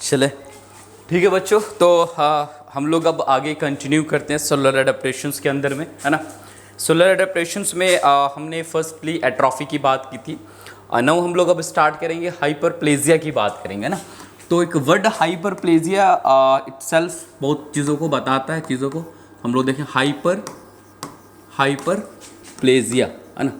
चले ठीक है बच्चों, तो हम लोग अब आगे कंटिन्यू करते हैं सेलुलर एडेप्टेशंस के अंदर में, है ना। सेलुलर एडेप्टेशंस में हमने फर्स्टली एट्रॉफी की बात की थी। नाउ हम लोग अब स्टार्ट करेंगे हाइपरप्लेजिया की बात करेंगे ना। तो एक वर्ड हाइपरप्लेजिया इटसेल्फ बहुत चीज़ों को बताता है, चीज़ों को हम लोग देखें हाइपरप्लेजिया, है ना।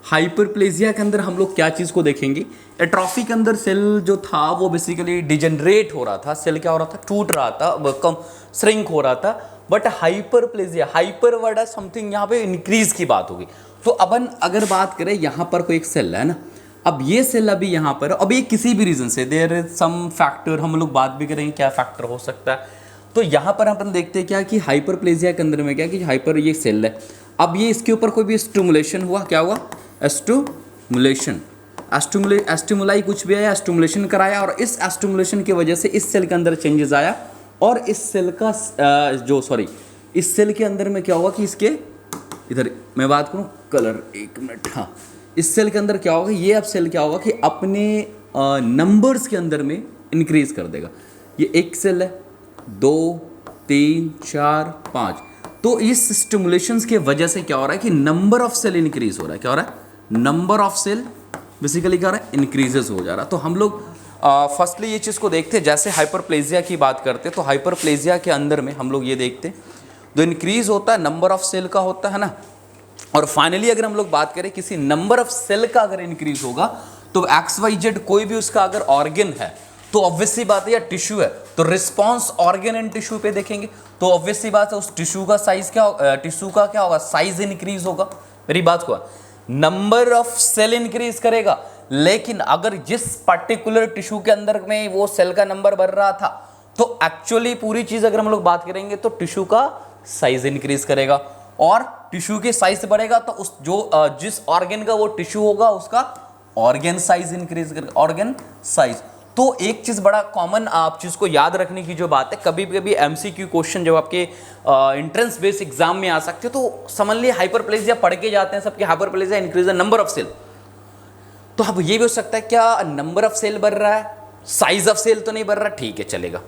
हाइपरप्लेजिया के अंदर हम लोग क्या चीज़ को देखेंगे, एट्रॉफी के अंदर सेल जो था वो बेसिकली डिजेनरेट हो रहा था, सेल क्या हो रहा था, टूट रहा था, कम श्रिंक हो रहा था। बट हाइपरप्लेजिया, हाइपर वर्ड है समथिंग, यहाँ पे इंक्रीज की बात होगी। तो अपन अगर बात करें यहाँ पर कोई एक सेल है ना, अब ये सेल अभी यहाँ पर, अब ये किसी भी रीजन से देयर इज सम फैक्टर, हम लोग बात भी करेंगे क्या फैक्टर हो सकता है। तो यहाँ पर अपन देखते हैं क्या कि हाइपरप्लेजिया के अंदर में क्या कि हाइपर ये सेल है, अब ये इसके ऊपर कोई भी स्टिमुलेशन हुआ, क्या हुआ, स्टिमुलेशन, एस्टिमुलाई कुछ भी आया, स्टिमुलेशन कराया, और इस एस्टिमुलेशन की वजह से इस सेल के अंदर चेंजेस आया, और इस सेल का इस सेल के अंदर में क्या होगा कि इसके इधर मैं बात करूँ कलर, एक मिनट, हाँ, इस सेल के अंदर क्या होगा, ये अब सेल क्या होगा कि अपने नंबर्स के अंदर में इंक्रीज कर देगा। ये एक सेल है, 2 3 4 5, तो इस स्टिमुलेशंस के वजह से क्या हो रहा है कि नंबर ऑफ सेल इंक्रीज हो रहा है, क्या हो रहा है, नंबर ऑफ सेल बेसिकली क्या हो रहा है, इंक्रीजेस हो जा रहा है। तो हम लोग फर्स्टली ये चीज़ को देखते हैं, जैसे हाइपरप्लेजिया की बात करते हैं तो हाइपरप्लेजिया के अंदर में हम लोग ये देखते हैं जो इंक्रीज होता है नंबर ऑफ सेल का होता है ना। और फाइनली अगर हम लोग बात करें किसी नंबर ऑफ सेल का अगर इंक्रीज होगा तो XYZ कोई भी उसका अगर ऑर्गन है तो ऑब्वियस सी बात है, या टिश्यू है तो रिस्पॉन्स ऑर्गन एंड टिश्यू पे देखेंगे, तो ऑब्वियस सी बात है उस टिश्यू का साइज क्या, टिश्यू का क्या होगा, साइज इंक्रीज होगा। मेरी बात को, नंबर ऑफ सेल इंक्रीज करेगा, लेकिन अगर जिस पर्टिकुलर टिश्यू के अंदर में वो सेल का नंबर बढ़ रहा था तो एक्चुअली पूरी चीज अगर हम लोग बात करेंगे तो टिश्यू का साइज इंक्रीज करेगा, और टिश्यू के साइज बढ़ेगा तो उस जो जिस ऑर्गन का वो टिश्यू होगा उसका ऑर्गन साइज इंक्रीज करेगा, ऑर्गन साइज। तो एक चीज बड़ा कॉमन आप चीज को याद रखने की जो बात है, कभी कभी MCQ क्वेश्चन जब आपके एंट्रेंस बेस्ड एग्जाम में आ सकते हो तो समझ लिए हाइपरप्लेजिया पढ़ के जाते हैं सबके, hyperplasia increase the number of cell. तो अब ये भी हो सकता है क्या नंबर ऑफ सेल बढ़ रहा है, साइज ऑफ सेल तो नहीं बढ़ रहा, ठीक है चलेगा।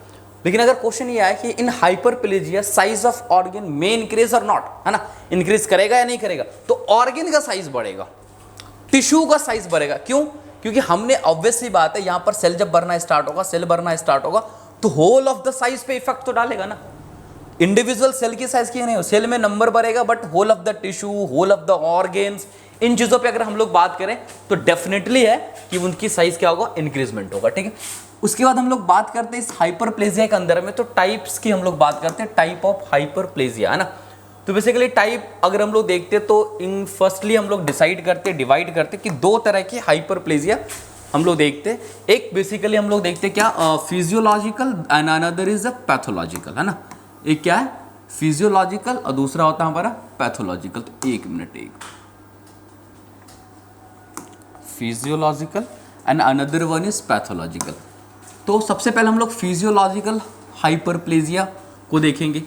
लेकिन अगर क्वेश्चन ये आया कि इन हाइपरप्लेजिया साइज ऑफ ऑर्गन में इंक्रीज और नॉट, है ना, इंक्रीज करेगा या नहीं करेगा, तो ऑर्गन का साइज बढ़ेगा, टिश्यू का साइज बढ़ेगा। क्यों? क्योंकि हमने ऑब्वियस सी बात है यहां पर सेल जब बढ़ना स्टार्ट होगा, सेल बढ़ना स्टार्ट होगा तो होल ऑफ द साइज पे इफेक्ट तो डालेगा ना। इंडिविजुअल सेल की साइज की नहीं हो, सेल में नंबर बढ़ेगा but whole of the tissue, whole of the organs, इन चीजों पे अगर हम लोग बात करें तो डेफिनेटली है कि उनकी साइज क्या होगा, इंक्रीजमेंट होगा, ठीक है। उसके बाद हम लोग बात करते हैं इस हाइपरप्लेजिया के अंदर में, तो टाइप्स की हम लोग बात करते हैं, टाइप ऑफ हाइपरप्लेजिया, है ना। तो बेसिकली टाइप अगर हम लोग देखते हैं तो इन फर्स्टली हम लोग डिसाइड करते, डिवाइड करते कि दो तरह की हाइपरप्लेजिया हम लोग देखते हैं। एक बेसिकली हम लोग देखते क्या, physiological and another is a pathological, है ना। एक क्या है, फिजियोलॉजिकल और दूसरा होता है हमारा पैथोलॉजिकल। तो एक मिनट, एक physiological and another one is pathological. तो सबसे पहले हम लोग फिजियोलॉजिकल हाइपरप्लेजिया को देखेंगे।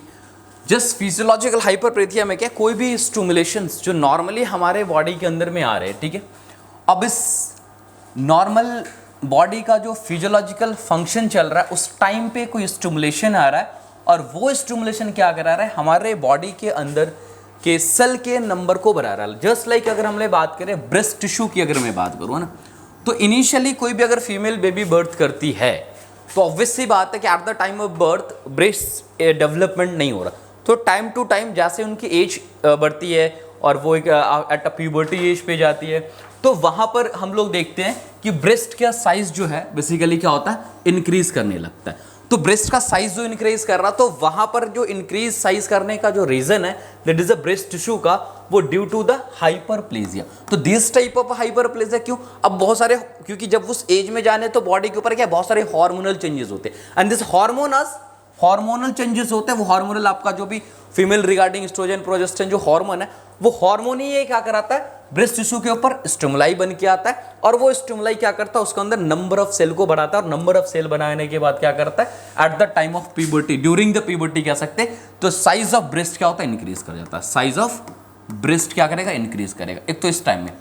जस्ट फिजियोलॉजिकल हाइपरप्लेजिया में क्या, कोई भी स्टिमुलेशंस जो नॉर्मली हमारे बॉडी के अंदर में आ रहे हैं, ठीक है। अब इस नॉर्मल बॉडी का जो फिजियोलॉजिकल फंक्शन चल रहा है उस टाइम पे कोई स्टिमुलेशन आ रहा है, और वो स्टिमुलेशन क्या करा रहा है, हमारे बॉडी के अंदर के सेल के नंबर को बढ़ा रहा है। जस्ट लाइक अगर हमने बात करें ब्रेस्ट टिश्यू की, अगर मैं बात करूँ ना, तो इनिशियली कोई भी अगर फीमेल बेबी बर्थ करती है तो ऑब्वियस सी बात है कि eight the time of birth breast development नहीं हो रहा, तो टाइम टू टाइम जैसे उनकी एज बढ़ती है और वो एक एट अ प्यूबर्टी एज पे जाती है, तो वहाँ पर हम लोग देखते हैं कि ब्रेस्ट का साइज जो है बेसिकली क्या होता है, इंक्रीज करने लगता है। तो ब्रेस्ट का साइज जो इंक्रीज कर रहा, तो वहाँ पर जो इंक्रीज साइज करने का जो रीजन है that is a breast tissue का, वो ड्यू टू द हाइपरप्लेजिया। तो दिस टाइप ऑफ हाइपरप्लेजिया क्यों, अब बहुत सारे, क्योंकि जब उस एज में जाने तो बॉडी के ऊपर क्या बहुत सारे हार्मोनल चेंजेस होते हैं, एंड दिस हार्मोनल चेंजेस होते हैं। वो हार्मोनल आपका जो भी फीमेल रिगार्डिंग एस्ट्रोजन प्रोजेस्टेरोन जो हार्मोन है, वो हार्मोन ही ये क्या कराता है, ब्रेस्ट टिश्यू के ऊपर स्टिमुलाई बन के आता है, और वो स्टिमुलाई क्या करता है, उसके अंदर नंबर ऑफ सेल को बढ़ाता है, और नंबर ऑफ सेल बनाने के बाद क्या करता है, eight the time of puberty, during the puberty कह सकते हैं, तो साइज ऑफ ब्रेस्ट क्या होता है, इंक्रीज कर जाता है। साइज ऑफ ब्रेस्ट क्या करेगा, इंक्रीज करेगा, एक तो इस टाइम में।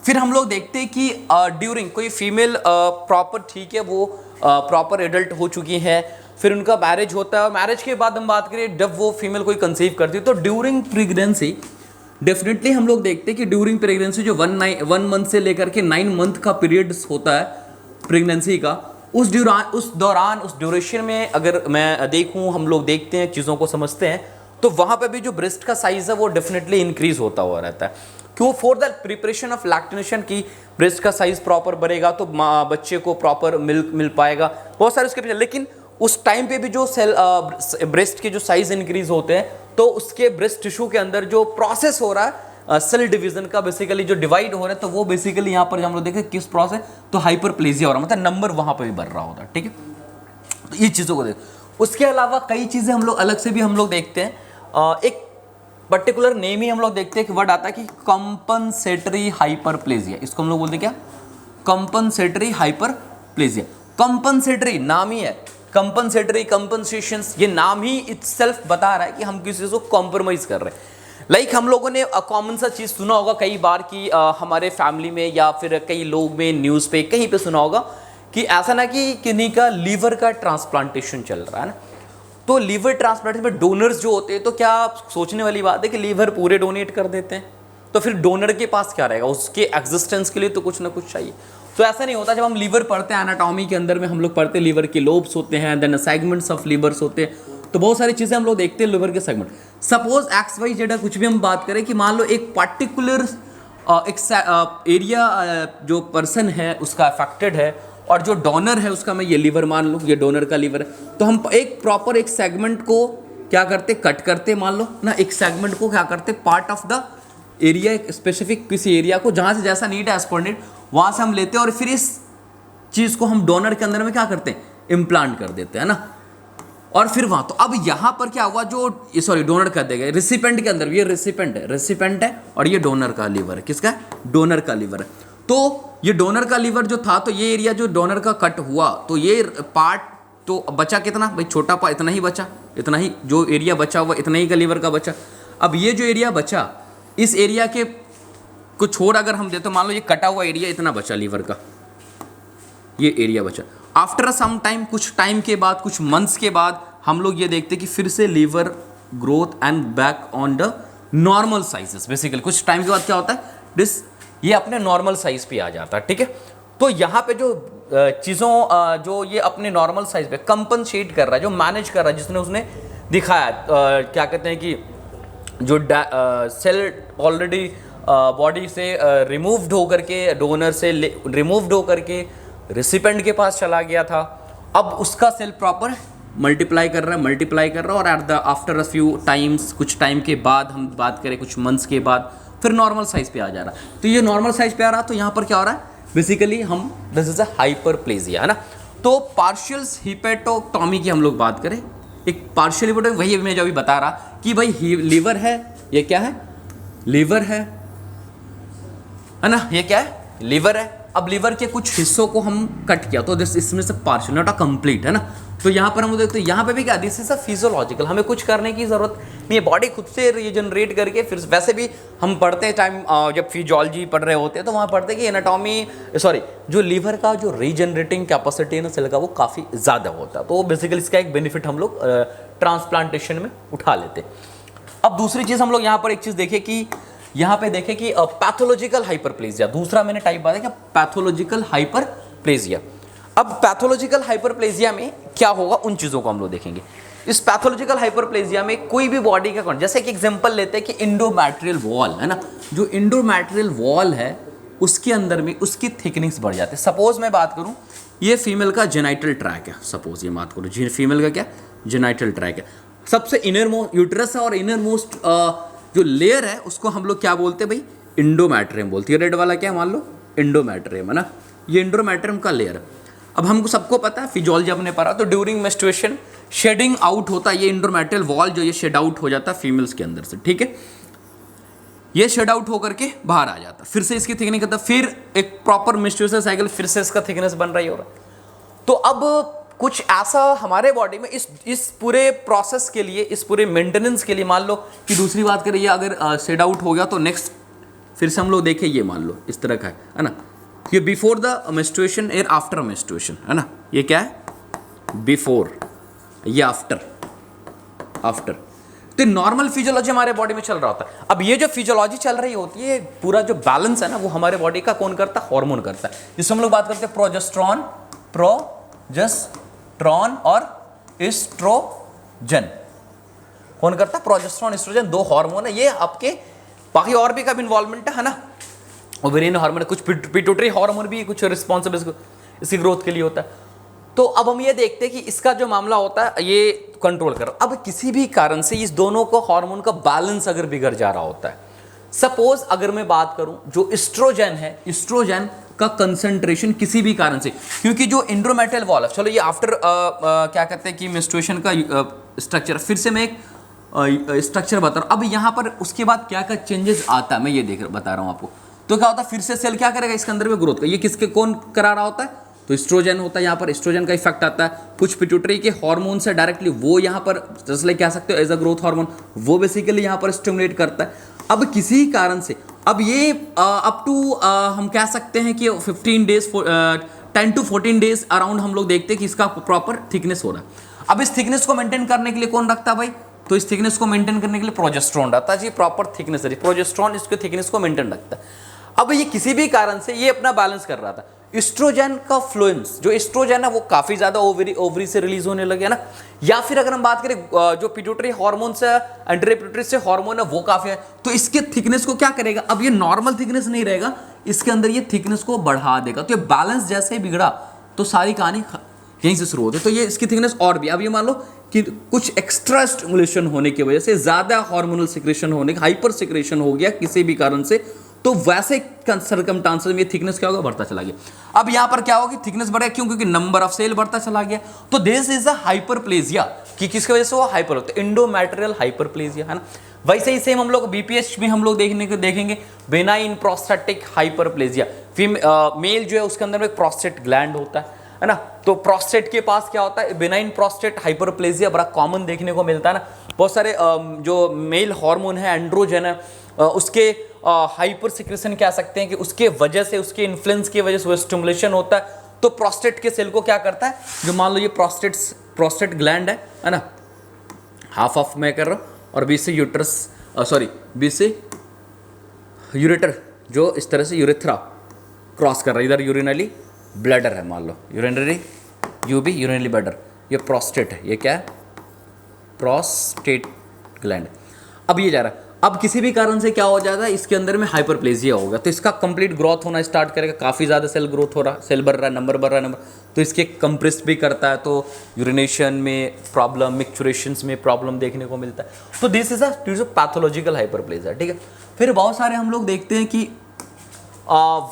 फिर हम लोग देखते हैं कि ड्यूरिंग कोई फीमेल प्रॉपर ठीक है वो प्रॉपर एडल्ट हो चुकी हैं, फिर उनका मैरिज होता है और मैरिज के बाद हम बात करें जब वो फीमेल कोई कंसीव करती है तो ड्यूरिंग प्रेगनेंसी डेफिनेटली हम लोग देखते हैं कि ड्यूरिंग प्रेगनेंसी जो 1 मंथ से लेकर के 9 मंथ का पीरियड होता है प्रेगनेंसी का, उस दौरान उस ड्यूरेशन में अगर मैं देखूं, हम लोग देखते हैं, चीज़ों को समझते हैं, तो वहाँ पे भी जो ब्रेस्ट का साइज़ है वो डेफिनेटली इंक्रीज होता हुआ रहता है। क्यों? फॉर द प्रिपरेशन ऑफ लैक्टिनेशन की ब्रेस्ट का साइज़ प्रॉपर बढ़ेगा तो बच्चे को प्रॉपर मिल्क मिल पाएगा, बहुत सारे उसके पीछे। लेकिन उस टाइम पे भी जो ब्रेस्ट के जो साइज़ इंक्रीज होते हैं तो उसके ब्रेस्ट टिश्यू के अंदर जो प्रोसेस हो रहा है सेल डिवीजन का, बेसिकली जो डिवाइड हो रहा है, तो वो बेसिकली यहाँ पर हम लोग देखें किस प्रोसेस, तो हाइपरप्लेजिया हो रहा है, मतलब नंबर वहाँ पर भी बढ़ रहा होता है। ठीक है, तो ये चीज़ों को देख। उसके अलावा कई चीज़ें हम लोग अलग से भी हम लोग देखते हैं, एक पर्टिकुलर नेम ही हम लोग देखते हैं कि वर्ड आता है कि कंपनसेटरी हाइपरप्लेजिया। इसको हम लोग बोलते हैं क्या? Compensatory hyperplasia. कंपनसेटरी नाम ही है, कंपनसेटरी, कंपनसेशंस, ये नाम ही इटसेल्फ बता रहा है कि हम किसी चीज़ को कॉम्प्रोमाइज़ कर रहे हैं। लाइक हम लोगों ने कॉमन सा चीज़ सुना होगा कई बार कि हमारे फैमिली में या फिर कई लोग में न्यूज़ पे कहीं पे सुना होगा कि ऐसा ना कि किन्हीं का लीवर का ट्रांसप्लांटेशन चल रहा है ना, तो लीवर ट्रांसप्लांटेशन में डोनर्स जो होते हैं, तो क्या सोचने वाली बात है कि लीवर पूरे डोनेट कर देते हैं, तो फिर डोनर के पास क्या रहेगा? उसके एग्जिस्टेंस के लिए तो कुछ ना कुछ चाहिए। तो ऐसा नहीं होता। जब हम लीवर पढ़ते हैं एनाटॉमी के अंदर में हम लोग पढ़ते हैं लीवर के लोब्स होते हैं, देन सेगमेंट्स ऑफ लीवर्स होते हैं, तो बहुत सारी चीज़ें हम लोग देखते हैं लीवर के सेगमेंट। सपोज XYZ कुछ भी हम बात करें कि मान लो एक पर्टिकुलर एरिया जो पर्सन है उसका अफेक्टेड है और जो डोनर है उसका मैं ये लीवर मान लूँ, ये डोनर का लीवर है, तो हम एक प्रॉपर एक सेगमेंट को क्या करते, कट करते, मान लो ना, एक सेगमेंट को क्या करते, पार्ट ऑफ द एरिया, एक स्पेसिफिक किसी एरिया को जहाँ से जैसा नीड है एज पर नीड वहाँ से हम लेते हैं और फिर इस चीज़ को हम डोनर के अंदर में क्या करते हैं, इम्प्लांट कर देते हैं ना, और फिर वहाँ। तो अब यहाँ पर क्या हुआ, जो सॉरी डोनर कर देगा रिसिपेंट के अंदर, ये रिसिपेंट है और ये डोनर का लीवर है। किसका है? डोनर का लीवर है। तो ये डोनर का लीवर जो था, तो ये एरिया जो डोनर का कट हुआ, तो ये पार्ट तो बचा कितना भाई, छोटा पार्ट इतना ही बचा, इतना ही जो एरिया बचा हुआ इतना ही का लीवर का बचा। अब ये जो एरिया बचा, इस एरिया के को छोड़ अगर हम देते, मान लो ये कटा हुआ एरिया इतना बचा लीवर का, ये एरिया बचा। आफ्टर सम टाइम, कुछ टाइम के बाद, कुछ मंथ्स के बाद हम लोग ये देखते कि फिर से liver growth and back on the normal sizes. Basically कुछ टाइम के बाद क्या होता है, ये अपने नॉर्मल साइज पे आ जाता है। ठीक है, तो यहाँ पे जो चीज़ों जो ये अपने नॉर्मल साइज पे कंपनसेट कर रहा है, जो मैनेज कर रहा है, जिसने उसने दिखाया क्या कहते हैं कि जो सेल ऑलरेडी बॉडी से रिमूव्ड होकर के, डोनर से रिमूव्ड होकर के रिसिपेंट के पास चला गया था, अब उसका सेल प्रॉपर मल्टीप्लाई कर रहा है और at the after a few times, कुछ टाइम के बाद, हम बात करें कुछ मंथ्स के बाद, फिर नॉर्मल साइज पे आ जा रहा है। तो ये नॉर्मल साइज पे आ रहा है, तो यहाँ पर क्या हो रहा है, बेसिकली हम दिस इज अ हाइपरप्लेजिया, है ना। तो पार्शियल हिपेटोटॉमी की हम लोग बात करें, एक पार्शियल हिपेटोटॉमी, वही मैं जो अभी बता रहा कि भाई लीवर है, ये क्या है, लीवर है ना, ये क्या है, लीवर है। अब लीवर के कुछ हिस्सों को हम कट किया, तो इसमें से पार्शियल, नॉट अ कंप्लीट, है ना। तो यहाँ पर हम देखते हैं, यहाँ पे भी क्या, दिस इज अ फिजियोलॉजिकल, हमें कुछ करने की जरूरत नहीं है, बॉडी खुद से रीजनरेट करके। फिर वैसे भी हम पढ़ते हैं टाइम, जब फिजियोलॉजी पढ़ रहे होते हैं तो वहाँ पढ़ते हैं कि एनाटॉमी, सॉरी, जो लीवर का जो रीजनरेटिंग कैपेसिटी है ना सेल का, वो काफ़ी ज़्यादा होता है। तो बेसिकली इसका एक बेनिफिट हम लोग ट्रांसप्लांटेशन में उठा लेते हैं। अब दूसरी चीज़ हम लोग यहाँ पर एक चीज़ देखें कि यहाँ पे देखें कि पैथोलॉजिकल हाइपरप्लेजिया, दूसरा मैंने टाइप बात है कि पैथोलॉजिकल हाइपरप्लेजिया। अब पैथोलॉजिकल हाइपरप्लेजिया में क्या होगा, उन चीज़ों को हम लोग देखेंगे। इस पैथोलॉजिकल हाइपरप्लेजिया में कोई भी बॉडी का कौन, जैसे एक एग्जांपल लेते हैं कि इंडोमेट्रियल वॉल है ना, जो इंडोमेट्रियल वॉल है उसके अंदर में उसकी थिकनेस बढ़ जाती है। सपोज मैं बात करूँ, ये फीमेल का जेनाइटल ट्रैक है, सपोज ये बात करूँ, फीमेल का क्या जेनाइटल ट्रैक है, सबसे इनर मोस्ट यूट्रस है और इनर मोस्ट जो लेयर है उसको हम लोग क्या बोलते हैं भाई, इंडोमेट्रियम बोलते हैं। रेड वाला क्या, मान लो इंडोमेट्रियम है ना, ये इंडोमेट्रियम का लेयर है। अब हमको सबको पता है, फिजियोलॉजी हमने पढ़ा, तो ड्यूरिंग मेंस्ट्रुएशन शेडिंग आउट होता है, ये इंडोमेट्रियल वॉल जो ये शेड आउट हो जाता है फीमेल्स के अंदर से। ठीक है, ये शेड आउट होकर के बाहर आ जाता है, फिर से इसकी थिकनेस करता है, फिर एक प्रॉपर मेंस्ट्रुएशन साइकिल, फिर से इसका थिकनेस बन रही हो रहा है। तो अब कुछ ऐसा हमारे बॉडी में इस पूरे प्रोसेस के लिए, इस पूरे मेंटेनेंस के लिए, मान लो कि दूसरी बात करें, ये अगर शेड आउट हो गया तो नेक्स्ट फिर से हम लोग देखें, ये मान लो इस तरह का है ना, ये बिफोर द मेंस्ट्रुएशन और आफ्टर मेंस्ट्रुएशन है ना, ये क्या है बिफोर, ये आफ्टर। तो नॉर्मल फिजियोलॉजी हमारे बॉडी में चल रहा होता है। अब ये जो फिजियोलॉजी चल रही होती है, पूरा जो बैलेंस है ना वो हमारे बॉडी का कौन करता है, हार्मोन करता है। जिससे हम लोग बात करते हैं प्रोजेस्टेरॉन और एस्ट्रोजन। कौन करता है, प्रोजेस्टेरॉन एस्ट्रोजन, दो हार्मोन है ये आपके। बाकी और भी कब इन्वॉल्वमेंट है ना, ओवेरियन हार्मोन, कुछ पिट्यूटरी हार्मोन भी कुछ रिस्पॉन्सिबल इसकी ग्रोथ के लिए होता है। तो अब हम ये देखते हैं कि इसका जो मामला होता है ये कंट्रोल कर। अब किसी भी कारण से इस दोनों को हार्मोन का बैलेंस अगर बिगड़ जा रहा होता है, सपोज अगर मैं बात करूं जो एस्ट्रोजन है, एस्ट्रोजन का कंसंट्रेशन किसी भी कारण से, क्योंकि जो एंड्रोमेट्रियल वॉल है, चलो ये आफ्टर क्या कहते हैं कि मेंस्ट्रुएशन का स्ट्रक्चर, फिर से मैं एक स्ट्रक्चर बता रहा हूं। अब यहां पर उसके बाद क्या क्या चेंजेस आता है मैं ये बता रहा हूं आपको। तो क्या होता है, फिर से सेल क्या करेगा इसके अंदर में ग्रोथ का, ये किसके कौन करा रहा होता है, तो एस्ट्रोजन होता है। यहाँ पर एस्ट्रोजन का इफेक्ट आता है, कुछ पिट्यूटरी के हार्मोन से डायरेक्टली वो यहाँ पर जैसे कह सकते हो एज अ ग्रोथ हार्मोन, वो बेसिकली यहाँ पर स्टिमुलेट करता है। अब किसी कारण से अब ये अप टू हम कह सकते हैं कि 15 डेज 10 to 14 डेज अराउंड हम लोग देखते हैं कि इसका प्रॉपर थिकनेस हो रहा है। अब इस थिकनेस को मेंटेन करने के लिए कौन रखता है भाई, तो इस थिकनेस को मेंटेन करने के लिए प्रोजेस्टेरॉन रहता है जी, प्रॉपर थिकनेस है, प्रोजेस्टेरॉन इसके थिकनेस को मेंटेन रखता है। अब ये किसी भी कारण से ये अपना बैलेंस कर रहा था। एस्ट्रोजन का फ्लुएंस, जो एस्ट्रोजन है वो काफी ज्यादा ओवरी से रिलीज होने लगे ना, या फिर अगर हम बात करें जो पिट्यूटरी हार्मोन से, एंटी पिट्यूटरी से हार्मोन है वो काफी है, तो इसके थिकनेस को क्या करेगा, अब ये नॉर्मल थिकनेस नहीं रहेगा, इसके अंदर ये थिकनेस को बढ़ा देगा। तो ये बैलेंस जैसे ही बिगड़ा तो सारी कहानी यहीं से शुरू होती है। तो ये इसकी थिकनेस और भी, अब ये मान लो कि कुछ एक्स्ट्रा स्टिमुलेशन होने की वजह से, ज्यादा हार्मोनल सिक्रेशन होने, हाइपर सिक्रेशन हो गया किसी भी कारण से, तो वैसे सर्कमस्टांसेस में थिकनेस क्या होगा, बढ़ता चला गया। अब यहां पर क्या होगा, थिकनेस बढ़ेगा, क्यों, क्योंकि नंबर ऑफ सेल बढ़ता चला गया। तो दिस इज अ हाइपरप्लेजिया, कि किसकी वजह से वो हाइपर होता है, एंडोमेट्रियल हाइपरप्लेजिया है ना। वैसे ही सेम हम लोग बीपीएच में हम लोग देखेंगे बेनाइन प्रोस्टेटिक हाइपरप्लेजिया। मेल जो है उसके अंदर में एक प्रोस्टेट ग्लैंड होता है ना, तो प्रोस्टेट के पास क्या होता है, बेनाइन प्रोस्टेट हाइपरप्लेजिया बड़ा कॉमन देखने को मिलता है ना। बहुत सारे जो मेल हार्मोन है एंड्रोजन है, उसके हाइपर सिक्रेशन कह सकते हैं कि उसके वजह से, उसके इन्फ्लुएंस की वजह से वो स्टिमुलेशन होता है। तो प्रोस्टेट के सेल को क्या करता है, जो मान लो ये प्रोस्टेट ग्लैंड है ना, हाफ ऑफ मैं कर रहा हूँ, और बीच से यूट्रस बीच से यूरेटर जो इस तरह से यूरेथ्रा क्रॉस कर रहा है, इधर यूरिनरी ब्लैडर है, मान लो यूरिनरी ब्लैडर, ये प्रोस्टेट है, ये क्या है, प्रोस्टेट ग्लैंड। अब ये जा रहा है, अब किसी भी कारण से क्या हो जाता है, इसके अंदर में हाइपरप्लेजिया होगा, तो इसका कंप्लीट ग्रोथ होना स्टार्ट करेगा, काफ़ी ज़्यादा सेल ग्रोथ हो रहा, सेल बढ़ रहा है, नंबर बढ़ रहा है, तो इसके कंप्रेस भी करता है, तो यूरिनेशन में प्रॉब्लम, मिक्चुरेशंस में प्रॉब्लम देखने को मिलता है। तो this is a pathological hyperplasia, ठीक है। फिर बहुत सारे हम लोग देखते हैं कि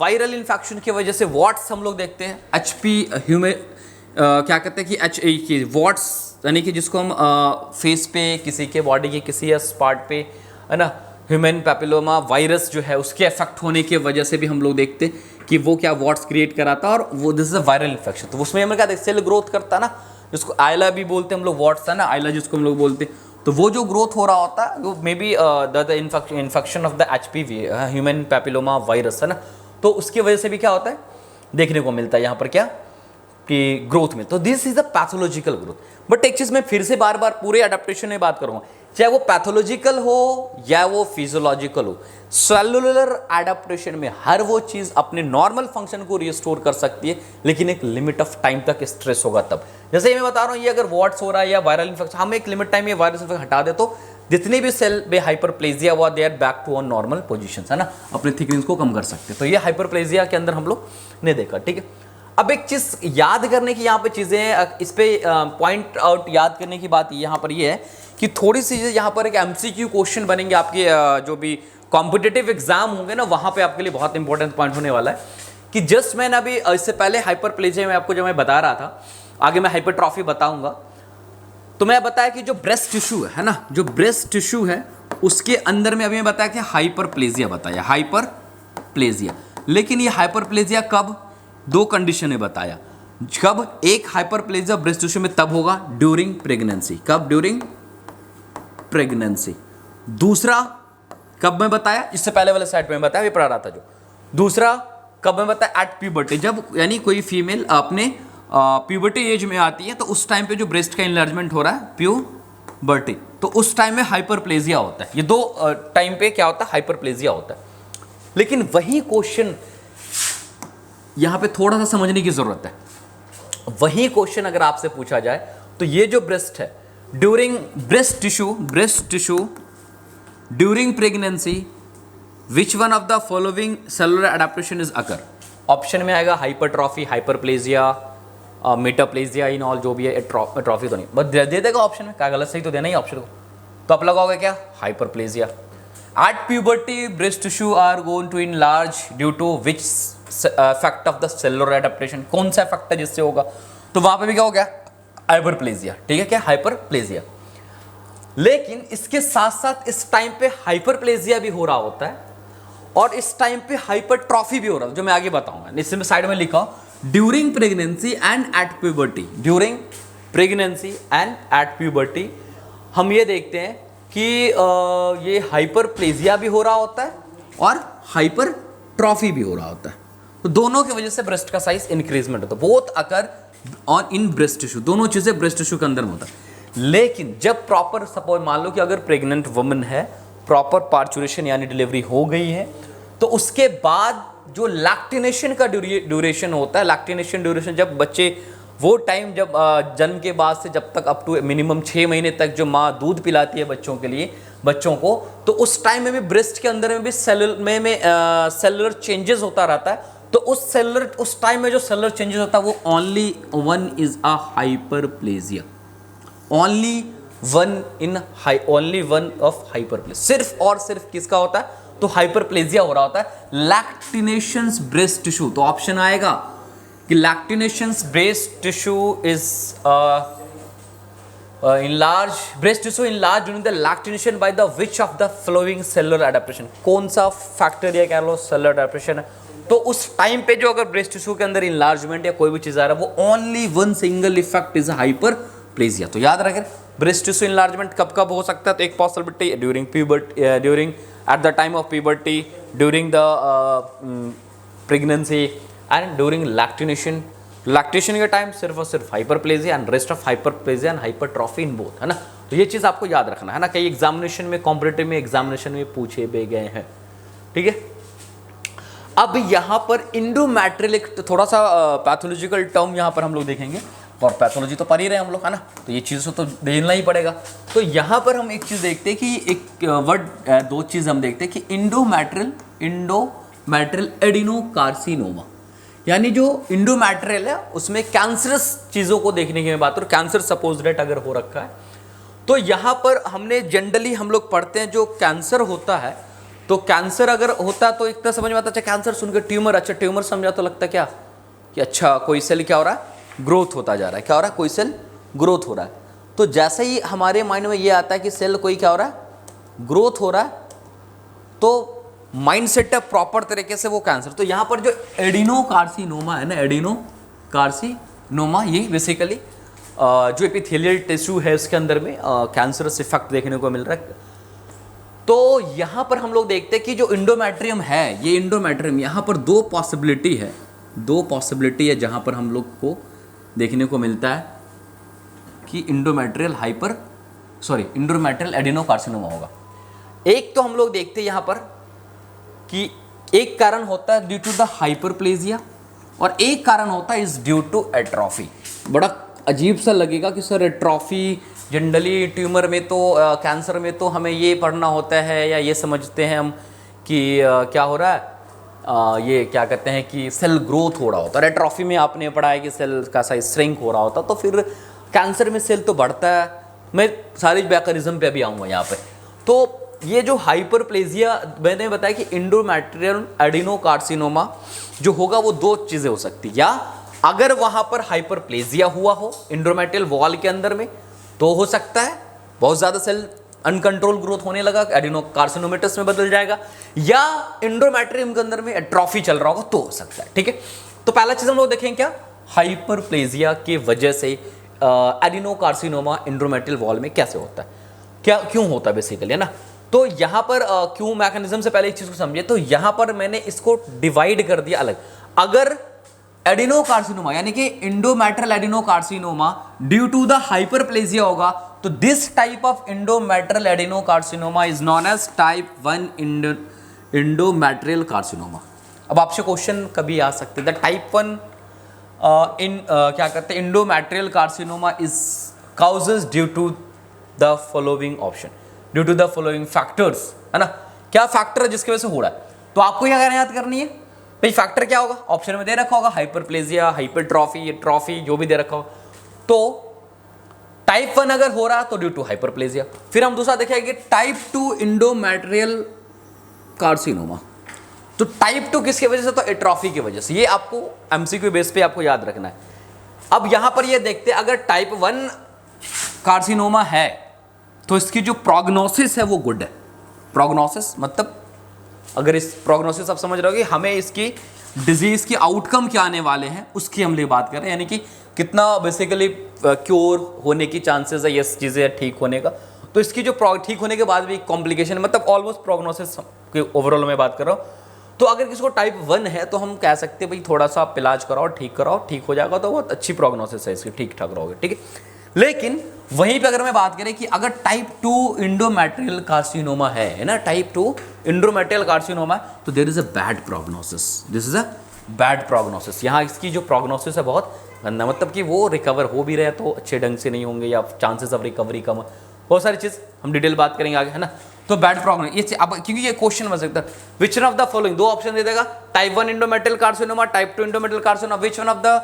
वायरल इन्फेक्शन की वजह से वॉट्स हम लोग देखते हैं, एचपी क्या कहते हैं कि वॉट्स, यानी कि जिसको हम फेस पे, किसी के बॉडी के किसी पार्ट पे, है ना, ह्यूमन पैपिलोमा वायरस जो है उसके इफेक्ट होने की वजह से भी हम लोग देखते हैं कि वो क्या वॉट्स क्रिएट कराता है, और वो this is a viral infection. तो उसमें हम क्या देखते, सेल ग्रोथ करता है ना, जिसको आयला भी बोलते हैं हम लोग, वॉट्स है ना, आयला जिसको हम लोग बोलते हैं, तो वो जो ग्रोथ हो रहा होता है वो may be the infection of the HPV human papilloma virus है ना, तो उसकी वजह से भी क्या होता है देखने को मिलता है यहाँ पर क्या कि ग्रोथ में। तो this is a pathological growth. But एक चीज मैं फिर से बार बार पूरे अडेप्टेशन में बात करूंगा, चाहे वो पैथोलॉजिकल हो या वो फिजियोलॉजिकल हो, सेलुलर एडेप्टेशन में हर वो चीज अपने नॉर्मल फंक्शन को रिस्टोर कर सकती है, लेकिन एक लिमिट ऑफ टाइम तक स्ट्रेस होगा तब। जैसे मैं बता रहा हूं, ये अगर वॉट्स हो रहा है या वायरल इन्फेक्शन, हम एक लिमिट टाइम ये वायरस इन्फेक्शन हटा दे तो जितने भी सेल में हाइपरप्लेजिया हुआ they are back to on normal position है ना, अपने थिकनेस को कम कर सकते हैं। तो ये हाइपरप्लेजिया के अंदर हम लोग ने देखा, ठीक है। अब एक चीज याद करने की यहाँ पे चीजें, इस पे पॉइंट आउट याद करने की बात यहाँ पर ये है कि थोड़ी सी यहाँ पर एक MCQ क्वेश्चन बनेंगे आपके जो भी कॉम्पिटिटिव एग्जाम होंगे ना, वहां पे आपके लिए बहुत इंपॉर्टेंट पॉइंट होने वाला है कि जस्ट मैंने अभी इससे पहले हाइपरप्लेजिया में आपको जो मैं बता रहा था, आगे मैं हाइपरट्रॉफी बताऊंगा, तो मैं बताया कि जो ब्रेस्ट टिश्यू है ना, जो ब्रेस्ट टिश्यू है उसके अंदर में अभी मैं बताया कि हाइपरप्लेजिया बताया, हाइपरप्लेजिया। लेकिन ये हाइपरप्लेजिया कब, दो कंडीशन में बताया, कब, एक हाइपरप्लेजिया ब्रेस्ट टिश्यू में तब होगा ड्यूरिंग प्रेगनेंसी, कब, ड्यूरिंग प्रेगनेंसी। दूसरा कब मैं बताया, इससे पहले वाले साइड पे मैं बताया, ये पढ़ा रहा था जो, दूसरा कब में बताया? एट प्यूबर्टी, जब यानी कोई फीमेल अपने प्यूबर्टी एज में आती है तो उस टाइम पे जो ब्रेस्ट का इनलार्जमेंट हो रहा है प्यूबर्टी, तो उस टाइम में हाइपरप्लेजिया होता है। ये दो टाइम पे क्या होता है? हाइपरप्लेजिया होता है। लेकिन वही क्वेश्चन यहां पे थोड़ा सा समझने की जरूरत है। वही क्वेश्चन अगर आपसे पूछा जाए तो ये जो ब्रेस्ट है, during breast tissue during pregnancy which one of the following cellular adaptation is occur? Option में आएगा hypertrophy, hyperplasia, metaplasia in all, जो भी है। ट्रॉफी तो नहीं, बस दे देगा ऑप्शन में, क्या गलत सही तो देना ही ऑप्शन को। तो आप लगाओगे क्या? Hyperplasia. At puberty breast tissue are going to enlarge due to which fact of the cellular adaptation? कौन सा फैक्ट है जिससे होगा? तो वहां पे भी क्या हो गया? हाइपरप्लेजिया। ठीक है, क्या? हाइपरप्लेजिया। लेकिन इसके साथ साथ इस टाइम पे हाइपरप्लेजिया भी हो रहा होता है और इस टाइम पे हाइपरट्रॉफी भी हो रहा है, जो मैं आगे बताऊंगा। इसमें साइड में लिखा during pregnancy and at puberty. During pregnancy and at puberty हम ये देखते हैं कि ये हाइपरप्लेजिया भी हो रहा होता है और हाइपरट्रॉफी भी हो रहा होता है। तो दोनों की वजह से ब्रेस्ट का साइज इंक्रीजमेंट होता है। Both occur on in breast tissue, दोनों चीजें ब्रेस्ट टिश्यू के अंदर में होता है। लेकिन जब प्रॉपर सपोज मान लो कि अगर प्रेग्नेंट वुमन है, प्रॉपर पार्चुरेशन यानी डिलीवरी हो गई है, तो उसके बाद जो लैक्टिनेशन का ड्यूरेशन होता है, लैक्टिनेशन ड्यूरेशन जब बच्चे वो टाइम जब जन्म के बाद से जब तक अप टू मिनिमम 6 महीने तक जो माँ दूध पिलाती है बच्चों के लिए, बच्चों को, तो उस टाइम में भी ब्रेस्ट के अंदर में भी सेलुलर चेंजेस होता रहता है। तो उस टाइम में जो सेलुलर चेंजेस होता है वो only one is a hyperplasia, only one of hyperplasia. सिर्फ और सिर्फ किसका होता है? तो हाइपरप्लेजिया हो रहा होता है, लैक्टिनेशंस ब्रेस्ट टिश्यू। तो ऑप्शन आएगा कि lactations breast tissue is enlarge breast tissue enlarged during the lactation by the which of the following cellular adaptation? कौन सा फैक्टर या कह लो सेलुलर एडाप्टेशन है? तो उस टाइम पे जो अगर ब्रेस्ट टिश्यू के अंदर इंलार्जमेंट या कोई भी चीज आ रहा है वो only one single effect is hyperplasia. तो याद रखें ब्रेस्ट टिश्यू इंलार्जमेंट कब कब हो सकता है? तो एक possibility during puberty, during at the time of puberty, during the pregnancy and during lactination. Lactation के टाइम सिर्फ और सिर्फ hyperplasia and rest of hyperplasia and hypertrophy in both, है ना। तो ये चीज आपको याद रखना है ना, कई एग्जामिनेशन में, कॉम्पिटिटिव में एग्जामिनेशन में पूछे भी गए हैं। ठीक है, अब यहां पर इंडोमेट्रियल एक थोड़ा सा पैथोलॉजिकल टर्म यहां पर हम लोग देखेंगे, और पैथोलॉजी तो पढ़ ही रहे हैं हम लोग, है ना, तो ये चीज़ तो देना ही पड़ेगा। तो यहां पर हम एक चीज़ देखते हैं कि एक वर्ड, दो चीज़ हम देखते हैं कि इंडोमेट्रियल एडिनोकार्सिनोमा, यानी जो इंडोमेट्रियल है उसमें कैंसरस चीज़ों को देखने की मैं बात करूँ, कैंसर सपोज डेट अगर हो रखा है, तो यहाँ पर हमने जनरली हम लोग पढ़ते हैं जो कैंसर होता है, तो कैंसर अगर होता है तो एक तरह समझ में आता है, अच्छा कैंसर सुनकर ट्यूमर, अच्छा ट्यूमर समझा तो लगता है क्या कि अच्छा कोई सेल क्या हो रहा है, ग्रोथ होता जा रहा है, क्या हो रहा है, कोई सेल ग्रोथ हो रहा है। तो जैसे ही हमारे माइंड में ये आता है कि सेल कोई क्या हो रहा है, ग्रोथ हो रहा है, तो माइंड सेट है प्रॉपर तरीके से वो कैंसर। तो यहाँ पर जो एडिनोकार्सिनोमा है ना, एडिनोकार्सिनोमा, ये बेसिकली जो एपिथेलियल टिश्यू है उसके अंदर में कैंसरस इफेक्ट देखने को मिल रहा है। तो यहाँ पर हम लोग देखते हैं कि जो इंडोमेट्रियम है, ये इंडोमेट्रियम, यहाँ पर दो पॉसिबिलिटी है जहाँ पर हम लोग को देखने को मिलता है कि इंडोमेट्रियल एडिनोकार्सिनोमा होगा। एक तो हम लोग देखते हैं यहाँ पर कि एक कारण होता है ड्यू टू द हाइपरप्लेजिया और एक कारण होता है इज ड्यू टू एट्रोफी। बड़ा अजीब सा लगेगा कि सर एट्रोफी, जनरली ट्यूमर में तो कैंसर में तो हमें ये पढ़ना होता है या ये समझते हैं हम कि क्या हो रहा है, ये क्या कहते हैं कि सेल ग्रोथ हो रहा होता है। एट्रोफी में आपने पढ़ा है कि सेल का साइज श्रिंक हो रहा होता, तो फिर कैंसर में सेल तो बढ़ता है। मैं सारी मैकेनिज्म पे भी आऊँगा यहाँ पे। तो ये जो हाइपरप्लेजिया मैंने बताया कि इंडोमेट्रियल एडिनोकार्सिनोमा जो होगा वो दो चीज़ें हो सकती, या अगर वहाँ पर हाइपरप्लेजिया हुआ हो इंडोमेट्रियल वॉल के अंदर में तो हो सकता है बहुत ज़्यादा सेल अनकंट्रोल ग्रोथ होने लगा, एडिनोकार्सिनोमेटस में बदल जाएगा, या इंडोमेट्रियम के अंदर में एट्रोफी चल रहा होगा तो हो सकता है। ठीक है, तो पहला चीज़ हम लोग देखेंगे क्या, हाइपरप्लेजिया की वजह से एडिनोकार्सिनोमा इंडोमेट्रियल वॉल में कैसे होता है, क्या क्यों होता है बेसिकली, है ना। तो यहाँ पर क्यों मैकेनिज्म से पहले एक चीज को समझे, तो यहाँ पर मैंने इसको डिवाइड कर दिया अलग। अगर एडिनोकार्सिनोमा यानी कि endometrial adenocarcinoma due to the hyperplasia होगा, तो this type of endometrial adenocarcinoma is non age type 1 endometrial carcinoma. अब आपसे क्वेश्चन कभी आ सकते हैं, द टाइप 1 क्या कहते हैं endometrial carcinoma is causes due to the following option, due to the following factors, है ना। क्या फैक्टर है जिसकी वजह से हो रहा है, तो आपको क्या याद करनी है भाई, फैक्टर क्या होगा, ऑप्शन में दे रखा होगा हाइपरप्लेजिया, हाइपरट्रॉफी, ट्रॉफी, जो भी दे रखा होगा। तो टाइप 1 अगर हो रहा तो ड्यू टू हाइपरप्लेजिया। फिर हम दूसरा देखेंगे टाइप 2 इंडोमेट्रियल कार्सिनोमा। तो टाइप 2 किसकी वजह से, तो एट्रॉफी की वजह से। ये आपको एमसीक्यू बेस पे आपको याद रखना है। अब यहां पर ये देखते हैं अगर टाइप 1 कार्सिनोमा है तो इसकी जो प्रोग्नोसिस है वो गुड है। प्रोग्नोसिस मतलब अगर इस प्रोग्नोसिस आप समझ रहे हो कि हमें इसकी डिजीज की आउटकम क्या आने वाले हैं उसकी हम लिए बात कर रहे हैं, यानी कि कितना बेसिकली क्योर होने की चांसेस है ये चीज़ें ठीक होने का। तो इसकी जो ठीक होने के बाद भी कॉम्प्लिकेशन मतलब ऑलमोस्ट प्रोग्नोसिस के ओवरऑल में बात कर रहा हूँ। तो अगर किसी को टाइप 1 है तो हम कह सकते हैं भाई थोड़ा सा आप इलाज कराओ, ठीक हो जाएगा, तो बहुत अच्छी प्रोग्नोसिस है इसकी, ठीक ठाक रहोगे, ठीक है। लेकिन वहीं पे अगर मैं बात करें कि अगर टाइप 2 इंडोमेट्रियल कार्सिनोमा है ना, टाइप 2 इंडोमेट्रियल कार्सिनोमा, तो there is a bad prognosis, this is a bad prognosis. यहाँ इसकी जो प्रोग्नोसिस है बहुत गंदा, मतलब कि वो रिकवर हो भी रहे तो अच्छे ढंग से नहीं होंगे या चांसेस ऑफ रिकवरी कम, बहुत सारी चीज़ हम डिटेल बात करेंगे आगे, है ना। तो बैड प्रोग्नोसिस ये अब क्योंकि ये क्वेश्चन बन सकता है, which one of the following, दो ऑप्शन दे देगा, type 1 endometrial carcinoma, type 2 endometrial carcinoma, which one of the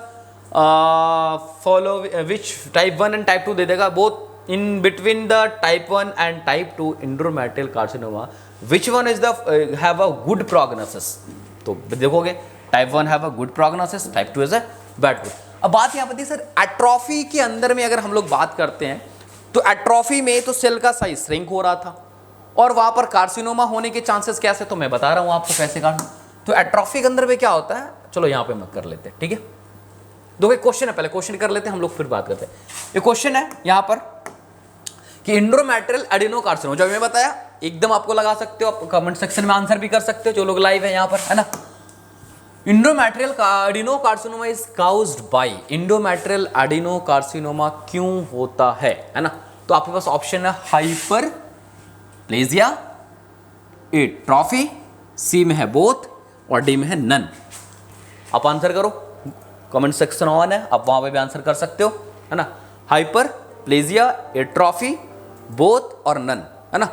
follow which type 1 and type 2 दे देगा, both in between the type 1 and type 2 endometrial carcinoma which one is the have a good prognosis. तो देखोगे type 1 have a good prognosis, type 2 is a bad. अब बात यहाँ पर sir atrophy के अंदर में अगर हम लोग बात करते हैं तो एट्रॉफी में तो सेल का साइज श्रिंक हो रहा था और वहां पर कार्सिनोमा होने के चांसेस कैसे, तो मैं बता रहा हूं आपको कैसे करना। तो एट्रॉफी के अंदर में क्या होता है, चलो यहां पे मत कर लेते हैं, ठीक है। दो एक क्वेश्चन है, पहले क्वेश्चन कर लेते हैं हम लोग, फिर बात करते हैं। ये क्वेश्चन है यहां पर कि इंडोमेट्रियल एडिनोकार्सिनोमा, जो मैं बताया एकदम आपको लगा सकते हो, आप कमेंट सेक्शन में आंसर भी कर सकते हो जो लोग लाइव है यहां पर, है ना। Endometrial adenocarcinoma is caused bye, endometrial adenocarcinoma क्यों होता है ना। तो आपके पास ऑप्शन है हाइपरप्लेजिया, एट्रॉफी, सी में है बोथ और डी में है नन। आप आंसर करो, कमेंट सेक्शन ऑन है, आप वहां पे भी आंसर कर सकते हो, है ना। हाइपरप्लेजिया, एट्रॉफी, बोथ और नन, है ना।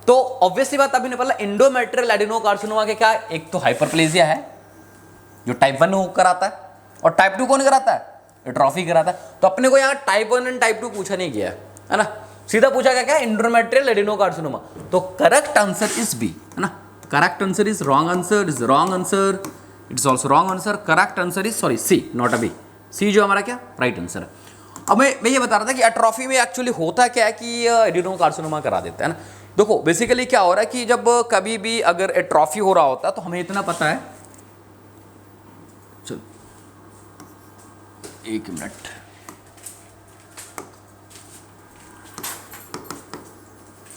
तो ऑब्वियसली बात अभी ने बोला इंडोमेट्रियल एडिनोकार्सिनोमा के क्या, एक तो हाइपरप्लेजिया है जो टाइप 1 होकर आता है, और टाइप 2 कौन कराता है, एट्रॉफी कराता है। तो अपने को यहाँ टाइप 1 एंड टाइप 2 पूछा नहीं गया है ना, सीधा पूछा गया क्या, इंडोमेट्रियल एडिनोकार्सिनोमा। तो करेक्ट आंसर इज बी, है ना। Correct answer is wrong answer, is wrong answer, it's also wrong answer. Correct answer is sorry C, not a B, C जो हमारा क्या राइट आंसर है। अब मैं ये बता रहा था कि एट्रॉफी में एक्चुअली होता क्या है कि एडिनोकार्सिनोमा करा देता है ना। देखो बेसिकली क्या हो रहा है कि जब कभी भी अगर एट्रॉफी हो रहा होता है तो हमें इतना पता है, चलो एक मिनट,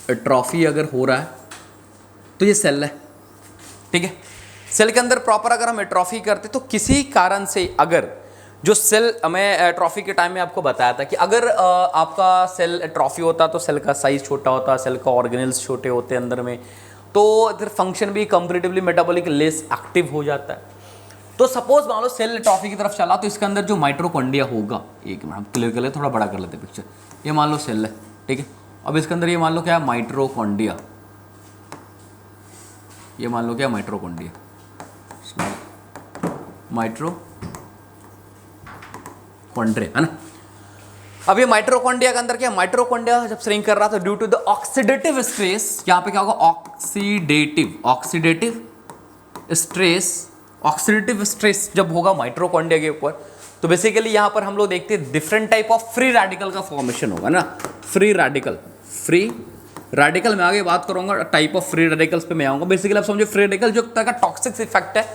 एट्रॉफी अगर हो रहा है तो ये सेल है, ठीक है। सेल के अंदर प्रॉपर अगर हम एट्रॉफी करते तो किसी कारण से अगर जो सेल, मैं एट्रॉफी के टाइम में आपको बताया था कि अगर आपका सेल एट्रॉफी होता तो सेल का साइज छोटा होता, सेल का ऑर्गेनल्स छोटे होते अंदर में, तो फिर फंक्शन भी कंपेरेटिवली मेटाबॉलिक लेस एक्टिव हो जाता है। तो सपोज मान लो सेल एट्रॉफी की तरफ चला तो इसके अंदर जो माइटोकॉन्ड्रिया होगा, एक मिनट हम क्लियर कर ले, थोड़ा बड़ा कर लेते पिक्चर। ये मान लो सेल है, ठीक है। अब इसके अंदर ये मान लो क्या है, माइटोकॉन्ड्रिया, ये मान लो क्या माइटोकॉन्ड्रिया, माइटोकॉन्ड्रिया, है ना। अब ये माइटोकॉन्ड्रिया के अंदर क्या, माइटोकॉन्ड्रिया जब श्रिंक कर रहा था due to the oxidative stress, यहाँ पे क्या होगा, ऑक्सीडेटिव स्ट्रेस, ऑक्सीडेटिव स्ट्रेस जब होगा माइटोकॉन्ड्रिया के ऊपर, तो बेसिकली यहाँ पर हम लोग देखते हैं different type of free radical का फॉर्मेशन होगा ना। फ्री रेडिकल मैं आगे बात करूंगा, टाइप ऑफ फ्री रेडिकल्स पे मैं आऊंगा। बेसिकली आप समझो फ्री रेडिकल जो तरह का टॉक्सिक इफेक्ट है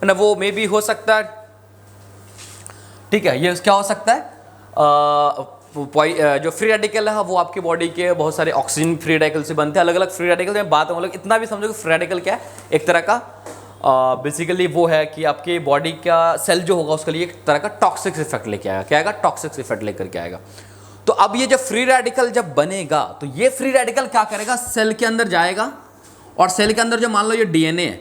ना, वो मे भी हो सकता है, ठीक है। ये क्या हो सकता है, जो फ्री रेडिकल है वो आपकी बॉडी के बहुत सारे ऑक्सीजन फ्री रेडिकल से बनते हैं, अलग अलग फ्री रेडिकल में बात हम लोग इतना भी समझो कि फ्री रेडिकल क्या है, एक तरह का बेसिकली वो है कि आपके बॉडी का सेल जो होगा उसके लिए एक तरह का टॉक्सिक इफेक्ट लेके आएगा। क्या आएगा? टॉक्सिक इफेक्ट लेकर के आएगा। तो अब ये जब फ्री रेडिकल जब बनेगा तो ये फ्री रेडिकल क्या करेगा? सेल के अंदर जाएगा और सेल के अंदर जो मान लो ये डीएनए है,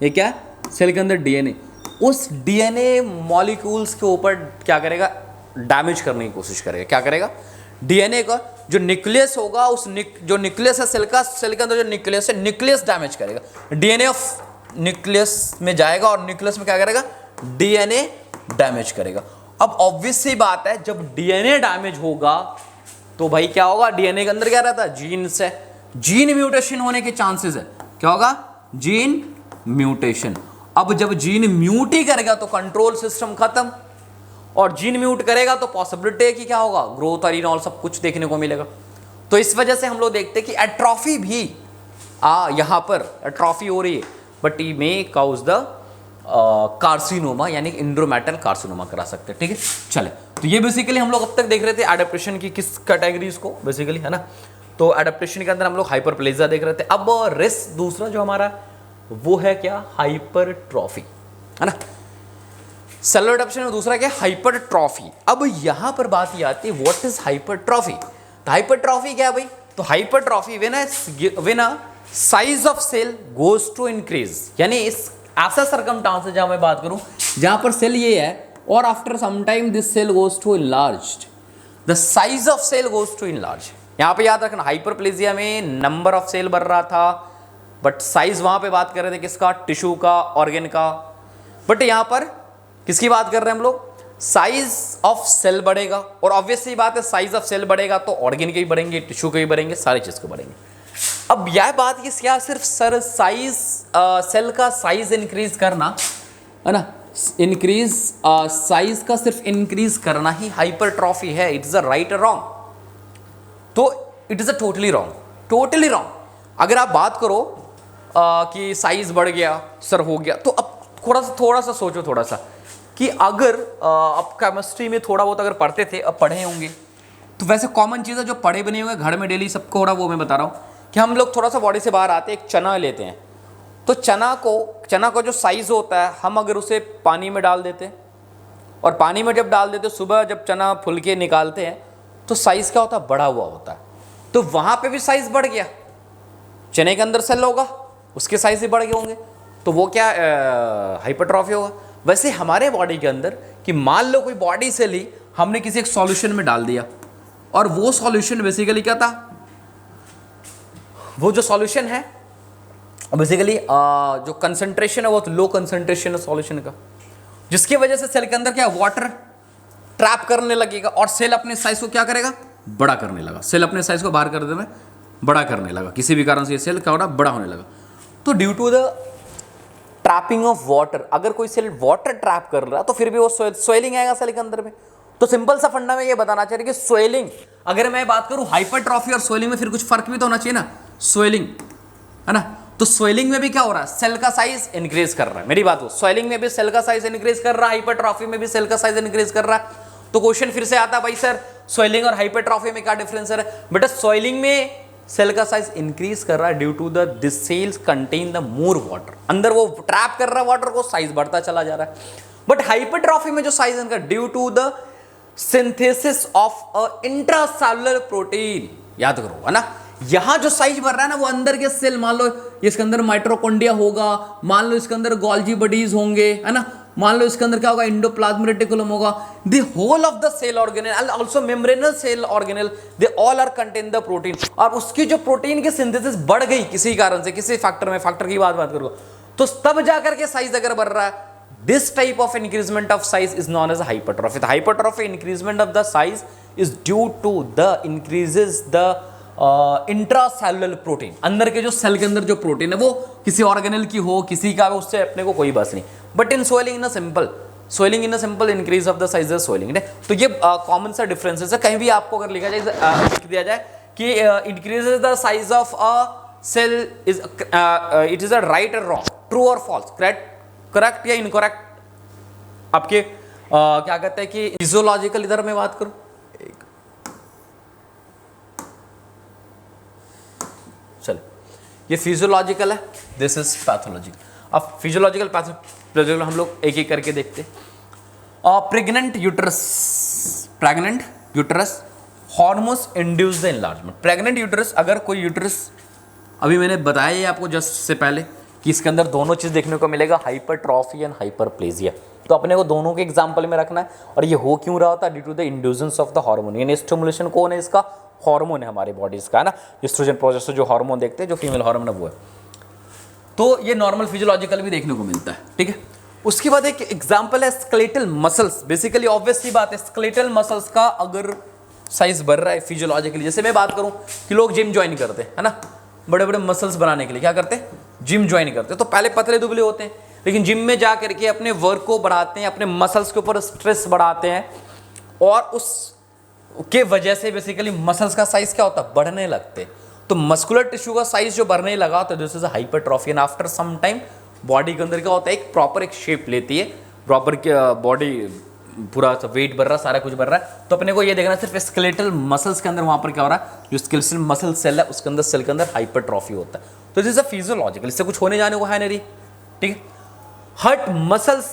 ये क्या है? सेल के अंदर डीएनए, उस डीएनए मॉलिक्यूल्स के ऊपर क्या करेगा? डैमेज करने की कोशिश करेगा। क्या करेगा? डीएनए का जो न्यूक्लियस होगा, उस जो न्यूक्लियस है सेल का, सेल के अंदर जो न्यूक्लियस है, न्यूक्लियस डैमेज करेगा। डीएनए ऑफ न्यूक्लियस में जाएगा और न्यूक्लियस में क्या करेगा? डीएनए डैमेज करेगा। अब ऑब्वियस सी बात है, जब डीएनए डैमेज होगा तो भाई क्या होगा? डीएनए के अंदर क्या रहता है? जीन्स है, जीन म्यूटेशन होने के चांसेस है। क्या होगा? Gene mutation. अब जब जीन म्यूट ही करेगा तो कंट्रोल सिस्टम खत्म, और जीन म्यूट करेगा तो पॉसिबिलिटी है कि क्या होगा? ग्रोथ और इन ऑल सब कुछ देखने को मिलेगा। तो इस वजह से हम लोग देखते हैं कि एट्रॉफी भी यहां पर एट्रॉफी हो रही है, but it may cause the carcinoma, यानी इंड्रोमेटल कार्सिनोमा करा सकते हैं। ठीक है, चले। तो ये बेसिकली हम लोग अब तक देख रहे थे एडेप्टेशन की किस कैटेगरीज को बेसिकली, है ना। तो एडेप्टेशन के अंदर हम लोग हाइपरप्लेजिया देख रहे थे। अब रिस्क दूसरा जो हमारा वो है क्या? हाइपरट्रॉफी, है ना। सेलुलर एडेप्टेशन में दूसरा क्या? हाइपरट्रॉफी। अब यहां पर बात ये आती है, व्हाट इज हाइपरट्रॉफी? तो हाइपरट्रॉफी क्या है भाई? तो hypertrophy when a size of cell goes to increase, यानी इस ऐसा सर्कमस्टांस है जहां मैं बात करूं जहां पर सेल ये है और after some time this cell goes to enlarged, the size of cell goes to enlarge. यहां पे याद रखना, हाइपरप्लेजिया में नंबर ऑफ सेल बढ़ रहा था, बट साइज वहां पे बात कर रहे थे किसका? टिश्यू का, ऑर्गन का। बट यहां पर किसकी बात कर रहे हैं हम लोग? साइज ऑफ सेल बढ़ेगा, और ऑब्वियसली बात है साइज ऑफ सेल बढ़ेगा तो ऑर्गन के भी बढ़ेंगे, टिश्यू के भी बढ़ेंगे, सारी चीज के बढ़ेंगे। अब यह बात कि क्या सिर्फ साइज सेल का साइज इंक्रीज करना, है ना, इंक्रीज साइज का सिर्फ इंक्रीज करना ही हाइपरट्रॉफी है? इट इज अ राइट और रॉन्ग? तो it is a totally wrong, totally wrong. अगर आप बात करो कि साइज बढ़ गया, सर हो गया, तो अब थोड़ा सा सोचो, थोड़ा सा कि अगर आप केमिस्ट्री में थोड़ा बहुत अगर पढ़ते थे, अब पढ़े होंगे, तो वैसे कॉमन चीज़ है जो पढ़े बने हुए घर में डेली सबको हो रहा, वो मैं बता रहा हूँ कि हम लोग थोड़ा सा बॉडी से बाहर आते हैं, एक चना लेते हैं, तो चना को जो साइज़ होता है, हम अगर उसे पानी में डाल देते हैं, और पानी में जब डाल देते, सुबह जब चना फुल के निकालते हैं तो साइज़ क्या होता है? बढ़ा हुआ होता है। तो वहाँ पे भी साइज़ बढ़ गया, चने के अंदर सेल होगा, उसके साइज़ भी बढ़ गए होंगे, तो वो क्या हाइपरट्रॉफी होगा। वैसे हमारे बॉडी के अंदर कि मान लो कोई बॉडी सेल ही हमने किसी एक सॉल्यूशन में डाल दिया, और वो सॉल्यूशन बेसिकली क्या था? वो जो सॉल्यूशन है बेसिकली जो कंसंट्रेशन है वो तो लो कंसंट्रेशन है सॉल्यूशन का, जिसकी वजह से सेल के अंदर क्या? वाटर ट्रैप करने लगेगा, और सेल अपने साइज को क्या करेगा? बड़ा करने लगा। सेल अपने साइज को बाहर कर देने में बड़ा करने लगा, किसी भी कारण से ये सेल क्या हो रहा? बड़ा होने लगा। तो due to the trapping of water, अगर कोई सेल वाटर ट्रैप कर रहा है तो फिर भी वो स्वेलिंग आएगा सेल के अंदर में। तो सिंपल सा फंडा में ये बताना चाहिए कि स्वेलिंग, अगर मैं बात करूं हाइपरट्रॉफी और स्वेलिंग में, फिर कुछ फर्क भी तो होना चाहिए ना। स्वेलिंग, है ना, तो स्वेलिंग में भी क्या हो रहा है? सेल का साइज इंक्रीज कर रहा है। मेरी बात हो, स्वेलिंग में भी सेल का साइज इंक्रीज कर रहा है, हाइपरट्रॉफी में भी सेल का साइज इंक्रीज कर रहा है। तो क्वेश्चन फिर से आता है, भाई सर स्वेलिंग और हाइपरट्रॉफी में क्या डिफरेंस है? बेटा स्वेलिंग में सेल का साइज इंक्रीज कर रहा है due to the this cells contain the more water, अंदर वो ट्रैप कर रहा है वाटर को, साइज बढ़ता चला जा रहा है। बट हाइपरट्रॉफी में जो साइज इनका due to the synthesis of a intracellular protein, याद करो, है ना। यहां जो साइज बढ़ रहा है ना, वो अंदर के सेल, मान लो इसके अंदर माइटोकॉन्ड्रिया होगा, मान लो इसके अंदर गोल्जी बॉडीज होंगे, है ना, मान लो इसके अंदर क्या होगा? एंडोप्लाज्मिक रेटिकुलम होगा। The whole of the cell organelle and also membranal cell organelle, they all are contain the protein. और उसकी जो प्रोटीन की सिंथेसिस बढ़ गई किसी कारण से, किसी फैक्टर में, फैक्टर की बात करूंगा, तो तब जाकर के साइज अगर बढ़ रहा है, this type of increasement of size is known as hypertrophy. The hypertrophy increasement of the size is due to the increases the intracellular protein. अंदर के जो सेल के अंदर जो प्रोटीन है वो किसी ऑर्गेनल की हो, किसी का हो, उससे अपने को कोई बस नहीं। But in swelling in a simple increase of the size of swelling. तो ये कॉमन सा डिफरेंसेस है। कहीं भी आपको अगर लिखा जाए, लिख दिया जाए कि increases the size of a cell is it is a right और रॉन्ग, ट्रू और फॉल्स, करेक्ट या इनकरेक्ट, आपके क्या कहते हैं कि फिजियोलॉजिकल, इधर मैं बात करूं, ये फिजियोलॉजिकल है, दिस इज पैथोलॉजिकल। अब फिजियोलॉजिकल पैथोलॉजिकल हम लोग एक एक करके देखते हैं। Pregnant uterus hormones induce the enlargement. Pregnant uterus, अगर कोई यूटरस, अभी मैंने बताया ही आपको जस्ट से पहले कि इसके अंदर दोनों चीज़ देखने को मिलेगा, हाइपरट्रॉफी एंड हाइपरप्लेजिया। तो अपने को दोनों के एग्जाम्पल में रखना है। और ये हो क्यों रहा था? Due to the inducement of the hormone. यानी स्टिमुलेशन कौन है इसका? हार्मोन है हमारे बॉडीज का, है ना। एस्ट्रोजन प्रोजेस्टेरोन जो हार्मोन देखते हैं, जो फीमेल हार्मोन है वो है। तो ये नॉर्मल फिजियोलॉजिकल भी देखने को मिलता है, ठीक है। उसके बाद एक एग्जाम्पल है स्केलेटल मसल्स। बेसिकली ऑब्वियस सी बात है, स्केलेटल मसल्स का अगर साइज बढ़ रहा है फिजियोलॉजिकली, जैसे मैं बात करूं कि लोग जिम ज्वाइन करते हैं, है ना, बड़े बड़े मसल्स बनाने के लिए क्या करते हैं? जिम ज्वाइन करते हैं। तो पहले पतले दुबले होते हैं, लेकिन जिम में जा करके अपने वर्क को बढ़ाते हैं, अपने मसल्स के ऊपर स्ट्रेस बढ़ाते हैं, और उसके वजह से बेसिकली मसल्स का साइज क्या होता है? बढ़ने लगते हैं। तो मस्कुलर टिश्यू का साइज जो बढ़ने लगा तो this is a hypertrophy. And after some time body के अंदर क्या होता है? एक प्रॉपर एक शेप लेती है, प्रॉपर बॉडी, पूरा वेट बढ़ रहा, सारा कुछ बढ़ रहा है। तो अपने को ये देखना सिर्फ स्केलेटल मसल्स के अंदर वहां पर क्या हो रहा है, जो स्केलेटल मसल सेल है उसके अंदर, सेल के अंदर हाइपरट्रॉफी होता है। तो दिस इज अ फिजियोलॉजिकल, इससे कुछ होने जाने को है नहीं, ठीक है। हार्ट मसल्स,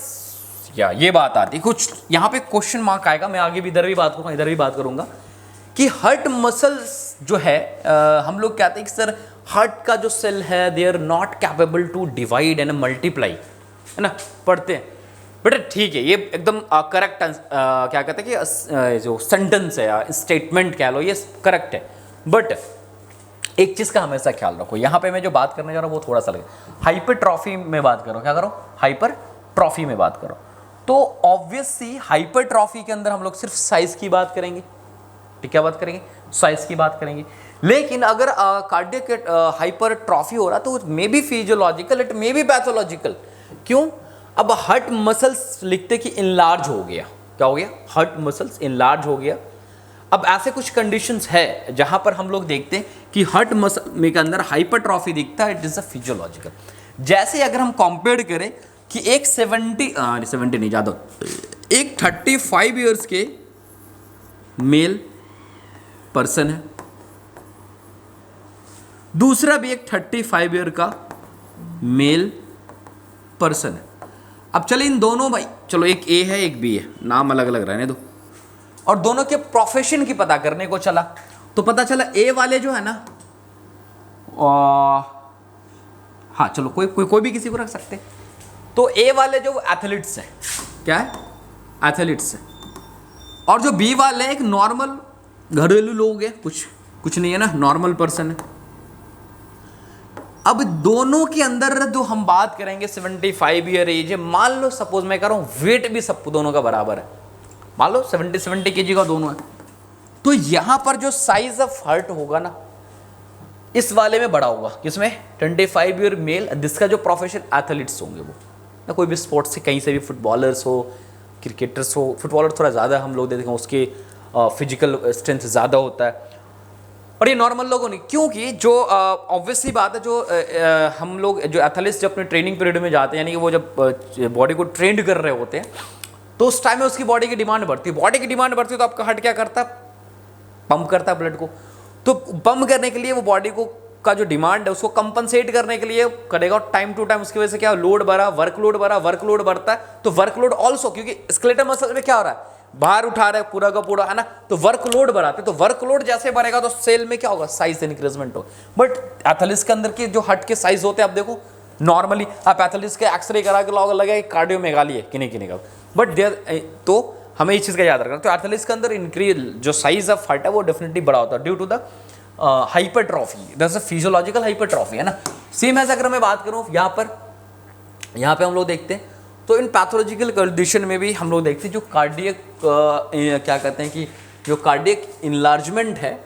या ये बात आती है कुछ यहाँ पे क्वेश्चन मार्क आएगा, मैं आगे भी इधर भी बात करूंगा, इधर भी बात करूंगा कि हार्ट मसल्स जो है, हम लोग कहते हैं कि सर हार्ट का जो सेल है they are not capable to divide and multiply, है ना, पढ़ते हैं बेटा, ठीक है, ये एकदम करेक्ट क्या कहते हैं कि जो सेंटेंस है या स्टेटमेंट कह लो, ये करेक्ट है। बट एक चीज़ का हमेशा ख्याल रखो, यहाँ पे मैं जो बात करने जा रहा हूँ वो थोड़ा सा लगे, हाइपरट्रॉफी में बात करो, क्या करो? हाइपरट्रॉफी में बात करो। तो ऑब्वियसली हाइपरट्रॉफी के अंदर हम लोग सिर्फ साइज की बात करेंगे, ठीक, क्या बात करेंगे? साइज की बात करेंगे। लेकिन अगर कार्डियक हाइपरट्रॉफी हो रहा तो may be physiological, it may be pathological. क्यों? अब हार्ट मसल्स लिखते कि इनलार्ज हो गया, क्या हो गया? हार्ट मसल्स इनलार्ज हो गया। अब ऐसे कुछ कंडीशंस है जहां पर हम लोग देखते हैं कि हार्ट मसल में के अंदर हाइपरट्रॉफी दिखता है, इट इज अ फिजियोलॉजिकल। जैसे अगर हम कंपेयर करें कि एक 70 नहीं ज़्यादा, एक 35 ईयर्स के मेल पर्सन है, दूसरा भी एक 35 ईयर का मेल पर्सन है। अब चले इन दोनों, भाई चलो एक ए है एक बी है, नाम अलग अलग रहने दो, और दोनों के प्रोफेशन की पता करने को चला, तो पता चला ए वाले जो है ना, हाँ चलो कोई भी किसी को रख सकते, तो ए वाले जो एथलीट्स हैं, क्या है? एथलीट्स हैं। और जो बी वाले एक नॉर्मल घरेलू लोग हैं, कुछ नहीं है ना, नॉर्मल पर्सन है। अब दोनों के अंदर जो हम बात करेंगे 75 ईयर एज है, मान लो सपोज मैं कह रहा हूं वेट भी सब दोनों का बराबर है, मान लो 70 केजी का दोनों है, तो यहां पर जो साइज ऑफ हार्ट होगा ना, इस वाले में बड़ा होगा, किसमें? 25 ईयर मेल, जिसका जो प्रोफेशन एथलीट्स होंगे, वो ना कोई भी स्पोर्ट्स से, कहीं से भी, फुटबॉलर्स हो, क्रिकेटर्स हो, फुटबॉलर थोड़ा ज़्यादा हम लोग देखें उसके फिजिकल स्ट्रेंथ ज़्यादा होता है, और ये नॉर्मल लोगों नहीं, क्योंकि जो ऑब्वियसली बात है, जो हम लोग जो एथलीट्स जब अपने ट्रेनिंग पीरियड में जाते हैं, यानी कि वो जब बॉडी को ट्रेंड कर रहे होते हैं, तो उस टाइम में उसकी बॉडी की डिमांड बढ़ती है, बॉडी की डिमांड बढ़ती है तो आपका हार्ट क्या करता है? पंप करता है ब्लड को। तो पंप करने के लिए वो बॉडी को का जो डिमांड है उसको कंपनसेट करने के लिए करेगा, टाइम टू टाइम उसकी वजह से क्या लोड बढ़ा, वर्कलोड बढ़ता है, तो वर्कलोड ऑल्सो, क्योंकि स्केलेटल मसल में क्या हो रहा है, बाहर उठा रहा है पूरा का पूरा, है ना, तो वर्कलोड बढ़ाते, तो वर्कलोड जैसे बढ़ेगा तो सेल में क्या होगा? साइज इंक्रीजमेंट हो। बट एथलीट्स के अंदर के जो हार्ट के साइज होते हैं, आप देखो नॉर्मली आप एथलीट्स के एक्सरे करा के लगे कार्डियोमेगाली है किन्हीं का, बट देयर, तो हमें इस चीज़ का याद रखना। तो एथलीट्स के अंदर इंक्रीज जो साइज ऑफ हार्ट है वो डेफिनेटली बड़ा होता है due to the hypertrophy, that's a physiological hypertrophy, है ना। सेम एज अगर मैं बात करूँ यहाँ पे हम लोग देखते हैं, तो इन पैथोलॉजिकल कंडीशन में भी हम लोग देखते हैं जो कार्डियक क्या कहते हैं कि जो कार्डियक इनलार्जमेंट है,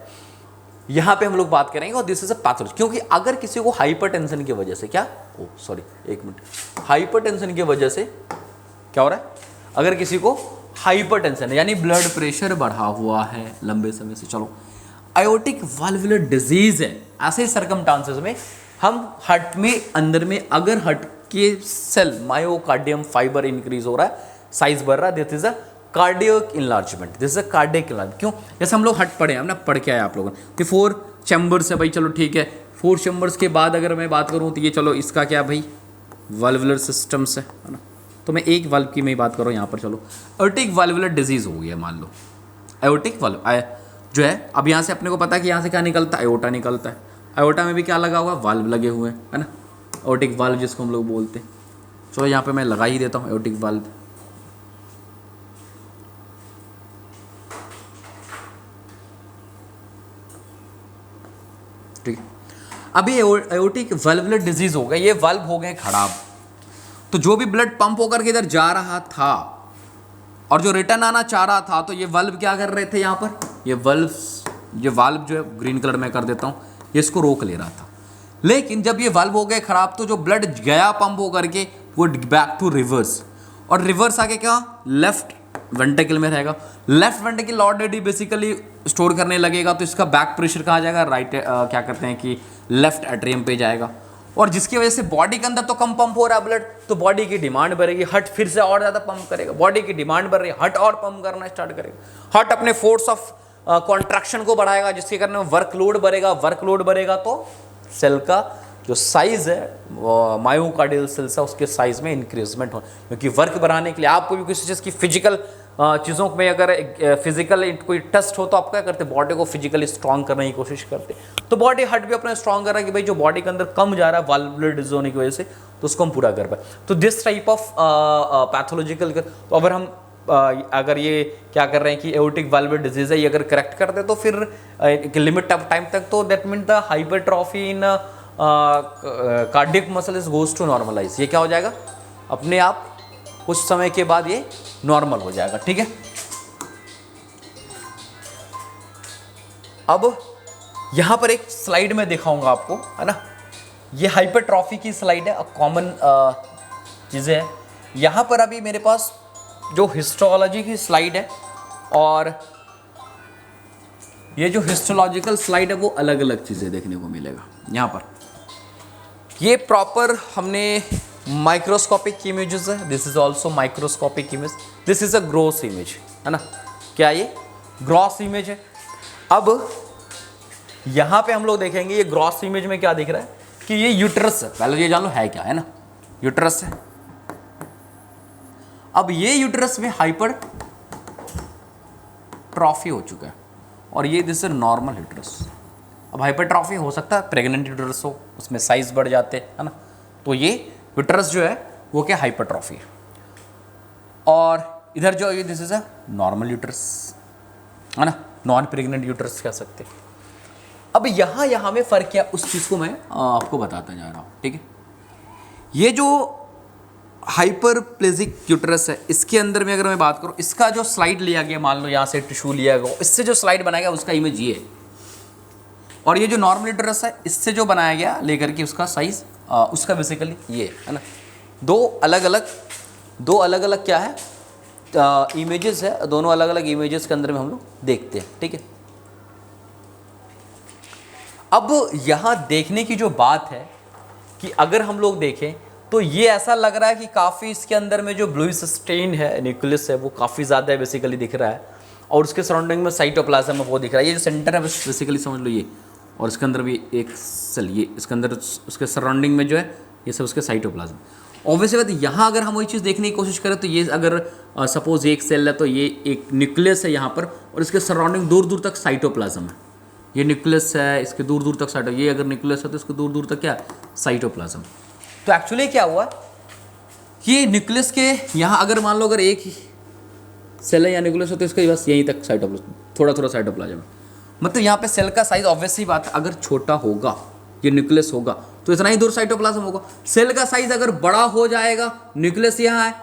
यहाँ पे हम लोग बात करेंगे, और दिस इज अ पैथोलॉजी। क्योंकि अगर किसी को हाइपरटेंशन की वजह से हाइपरटेंशन की वजह से क्या हो रहा है, अगर किसी को हाइपरटेंशन है यानी ब्लड प्रेशर बढ़ा हुआ है लंबे समय से, चलो आयोटिक वाल्वुलर डिजीज है, ऐसे सर्कमस्टांसेस में हम हार्ट में अंदर में अगर हार्ट के सेल मायोकार्डियम फाइबर इंक्रीज हो रहा है, साइज बढ़ रहा है, this is a cardiac enlargement, this is a cardiac enlargement. क्यों? जैसे हम लोग हट पढ़े हैं ना, पढ़ के आए आप लोगों ने कि 4 चैम्बर्स है भाई, चलो ठीक है। 4 चैम्बर्स के बाद अगर मैं बात करूँ तो ये चलो इसका क्या भाई वाल्वुलर सिस्टम्स है ना। तो मैं एक वाल्व की मैं बात करूँ यहाँ पर, चलो एओर्टिक वाल्वुलर डिजीज हो गया मान लो। एओर्टिक वाल्व जो है, अब यहाँ से अपने को पता है कि यहाँ से क्या निकलता है, एओर्टा निकलता है। एओर्टा में भी क्या लगा हुआ है, वाल्व लगे हुए हैं, है ना, एओर्टिक वाल्व जिसको हम लोग बोलते हैं। चलो यहाँ पे मैं लगा ही देता हूँ एओर्टिक वाल्व। ठीक है, अभी एओर्टिक वाल्वुलर डिजीज हो गया, ये वाल्व हो गए खराब। तो जो भी ब्लड पंप होकर के इधर जा रहा था और जो रिटर्न आना चाह रहा था, तो ये वाल्व क्या कर रहे थे यहाँ पर, ये वाल्व जो है ग्रीन कलर में कर देता हूँ, ये इसको रोक ले रहा था। लेकिन जब ये वाल्व हो गए खराब, तो जो ब्लड गया पंप होकर के वो बैक टू रिवर्स, और रिवर्स आके क्या लेफ्ट वेंट्रिकल में रहेगा। Left ventricle already basically store करने लगेगा, तो इसका बैक प्रेशर कहाँ जाएगा, राइट क्या करते हैं कि लेफ्ट एट्रियम पे जाएगा, और जिसकी वजह से बॉडी के अंदर तो कम पंप हो रहा है ब्लड, तो बॉडी की डिमांड बढ़ेगी, हर्ट फिर से और ज़्यादा पंप करेगा। बॉडी की डिमांड बढ़ रही है, हर्ट और पंप करना स्टार्ट करेगा। हर्ट अपने फोर्स ऑफ कॉन्ट्रैक्शन को बढ़ाएगा, जिसके कारण वर्कलोड बढ़ेगा। वर्कलोड बढ़ेगा तो सेल का जो साइज है, मायोकार्डियल सेल्स है, उसके साइज में इंक्रीजमेंट हो, क्योंकि वर्क बढ़ाने के लिए आपको भी किसी चीज़ की फिजिकल चीज़ों में अगर फिजिकल कोई टेस्ट हो, तो आप क्या करते हैं, बॉडी को फिजिकली स्ट्रांग करने की कोशिश करते हैं। तो बॉडी हर्ट भी अपना स्ट्रांग कर रहा है कि भाई जो बॉडी के अंदर कम जा रहा है वाल्वुलर डिजीज होने की वजह से, तो उसको हम पूरा कर पाए। तो दिस टाइप ऑफ पैथोलॉजिकल, तो अगर हम अगर ये क्या कर रहे हैं कि एओर्टिक वाल्वुलर डिजीज है, ये अगर करेक्ट करते तो फिर एक लिमिट ऑफ टाइम तक, तो that mean the hypertrophy in cardiac muscle is goes to normalize. ये क्या हो जाएगा, अपने आप कुछ समय के बाद ये नॉर्मल हो जाएगा। ठीक है, अब यहां पर एक स्लाइड में दिखाऊंगा आपको, है ना, ये हाइपरट्रॉफी की स्लाइड है, कॉमन चीज़ें हैं। यहां पर अभी मेरे पास जो हिस्टोलॉजी की स्लाइड है और ये जो हिस्टोलॉजिकल स्लाइड है, वो अलग अलग चीज़ें देखने को मिलेगा। यहाँ पर ये प्रॉपर हमने माइक्रोस्कोपिक इमेजेस है, this is also microscopic image, this is a gross image, है ना, क्या ये ग्रॉस इमेज है। अब यहाँ पे हम लोग देखेंगे ये ग्रॉस इमेज में क्या दिख रहा है कि ये यूट्रस है। पहले ये जान लो है क्या, है ना, यूट्रस है। अब ये यूट्रस में हाइपर ट्रॉफी हो चुका है, और ये दिस इज नॉर्मल यूट्रस। अब हाइपरट्रॉफी हो सकता है प्रेग्नेंट यूट्रस हो, उसमें साइज बढ़ जाते हैं, है ना, तो ये यूट्रस जो है वो क्या हाइपरट्रॉफी है। और इधर जो ये this is a normal uterus, है ना, नॉन प्रेग्नेंट यूट्रस कह सकते हैं। अब यहाँ में फर्क क्या, उस चीज़ को मैं आपको बताता जा रहा हूँ। ठीक है, ये जो हाइपरप्लेजिक यूट्रस है, इसके अंदर में अगर मैं बात करूँ, इसका जो स्लाइड लिया गया, मान लो यहाँ से टिश्यू लिया गया, इससे जो स्लाइड बनाया गया उसका इमेज ये है, और ये जो नॉर्मल यूट्रस है इससे जो बनाया गया लेकर के उसका साइज उसका बेसिकली ये है ना। दो अलग अलग क्या है इमेजेस है, दोनों अलग अलग इमेजेस के अंदर में हम लोग देखते हैं। ठीक है, अब यहाँ देखने की जो बात है कि अगर हम लोग देखें तो ये ऐसा लग रहा है कि काफ़ी इसके अंदर में जो ब्लूइश स्टेन है, न्यूक्लियस है, वो काफ़ी ज़्यादा बेसिकली दिख रहा है, और उसके सराउंडिंग में साइटोप्लाज्म है वो दिख रहा है। ये जो सेंटर है बेसिकली समझ लो ये, और इसके अंदर भी एक सेल, ये इसके अंदर उसके सराउंडिंग में जो है ये सब उसके साइटोप्लाज्म। ऑब्वियसली बात यहाँ अगर हम वही चीज़ देखने की कोशिश करें तो ये अगर सपोज एक सेल है तो ये एक न्यूक्लियस है यहाँ पर, और इसके सराउंडिंग दूर दूर तक साइटोप्लाज्म है। ये न्यूक्लियस है, इसके दूर दूर तक साइटो, ये अगर न्यूक्लियस है तो इसके दूर दूर तक क्या साइटोप्लाज्म। तो एक्चुअली क्या हुआ कि न्यूक्लियस के यहाँ अगर मान लो अगर एक ही सेल है या न्यूक्लियस है तो इसका बस यहीं तक साइटोप्लाज्म, थोड़ा थोड़ा साइटोप्लाज्म। मतलब यहाँ पे सेल का साइज ऑब्वियसली बात है, अगर छोटा होगा, ये न्यूक्लियस होगा तो इतना ही दूर साइटोप्लाज्म होगा। सेल का साइज अगर बड़ा हो जाएगा, न्यूक्लियस यहाँ है,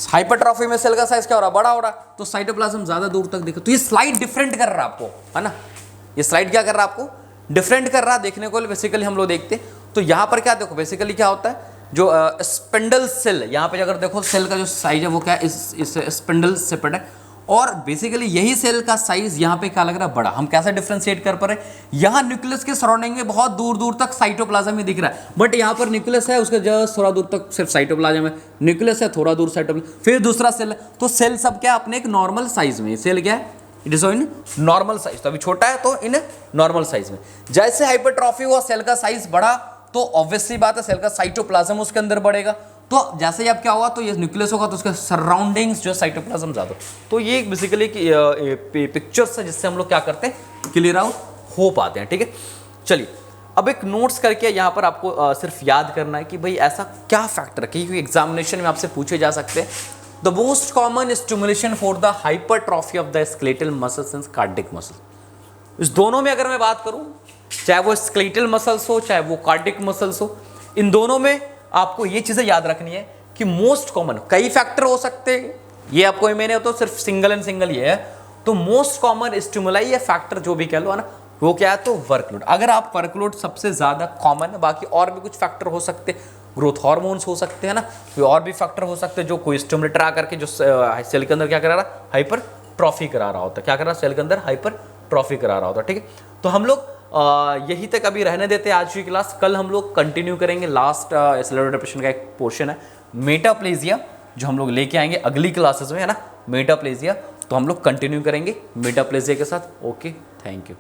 हाइपरट्रॉफी में सेल का साइज क्या हो रहा है, बड़ा हो रहा है, तो साइटोप्लाज्म ज्यादा दूर तक दिखे। तो ये स्लाइड डिफरेंट कर रहा है आपको, है ना, ये स्लाइड क्या कर रहा है आपको, डिफरेंट कर रहा है देखने को बेसिकली हम लोग देखते। तो यहाँ पर क्या देखो बेसिकली क्या होता है, जो स्पिंडल सेल यहाँ पे अगर देखो सेल का जो साइज है वो क्या है, इस स्पिंडल सेपेट है, और बेसिकली यही सेल का साइज यहाँ पे क्या लग रहा है, बड़ा। हम कैसे डिफ्रेंशिएट कर पा रहे हैं, यहाँ न्यूक्लियस के सराउंडिंग में बहुत दूर दूर तक साइटोप्लाज्म ही दिख रहा है, बट यहाँ पर न्यूक्लियस है, उसके जस्ट थोड़ा दूर तक सिर्फ साइटोप्लाज्म है, न्यूक्लियस है थोड़ा दूर साइटोप्लाज्म, फिर दूसरा सेल है। तो सेल सब क्या अपने एक नॉर्मल साइज में, सेल क्या है, it is in normal size. तो अभी छोटा है तो इन नॉर्मल साइज में। जैसे हाइपरट्रॉफी हुआ, सेल का साइज बढ़ा, तो ऑब्वियसली बात है सेल का साइटोप्लाज्म उसके अंदर बढ़ेगा। तो जैसे ही अब क्या होगा, तो ये न्यूक्लियस होगा तो उसके सराउंडिंग्स जो साइटोप्लाज्म ज्यादा। तो ये बेसिकली पिक्चर्स है जिससे हम लोग क्या करते हैं, क्लियर आउट हो पाते हैं। ठीक है, चलिए अब एक नोट्स करके यहाँ पर आपको सिर्फ याद करना है कि भाई ऐसा क्या फैक्टर है, क्योंकि एग्जामिनेशन में आपसे पूछे जा सकते हैं। The most common stimulation for the hypertrophy of the skeletal muscles and cardiac muscles. इस दोनों में अगर मैं बात करूं, चाहे वो स्केलेटल मसल्स हो चाहे वो कार्डिक मसल्स हो, इन दोनों में आपको ये चीजें याद रखनी है कि मोस्ट कॉमन, कई फैक्टर हो सकते हैं, ये आपको मैंने तो सिर्फ सिंगल एंड सिंगल ये है। तो मोस्ट कॉमन स्टिमुलाई या फैक्टर जो भी कह लो है ना, वो क्या है, तो वर्कलोड। अगर आप वर्कलोड सबसे ज्यादा कॉमन है, बाकी और भी कुछ फैक्टर हो सकते हैं, ग्रोथ हार्मोन्स हो सकते हैं ना, कोई और भी फैक्टर हो सकते हैं जो कोई स्टिमुलेटर आकर के जो सेल के अंदर क्या करा रहा, हाइपर ट्रॉफी करा रहा होता है, क्या कर रहा है, सेल के अंदर हाइपर ट्रॉफी करा रहा होता है। ठीक है, तो हम लोग यही तक अभी रहने देते हैं आज की क्लास। कल हम लोग कंटिन्यू करेंगे, लास्ट एक्सेलरेटेड डिप्रेशन का एक पोर्शन है मेटाप्लेजिया, जो हम लोग लेके आएंगे अगली क्लासेस में, है ना, मेटाप्लेजिया। तो हम लोग कंटिन्यू करेंगे मेटाप्लेजिया के साथ। Okay, thank you.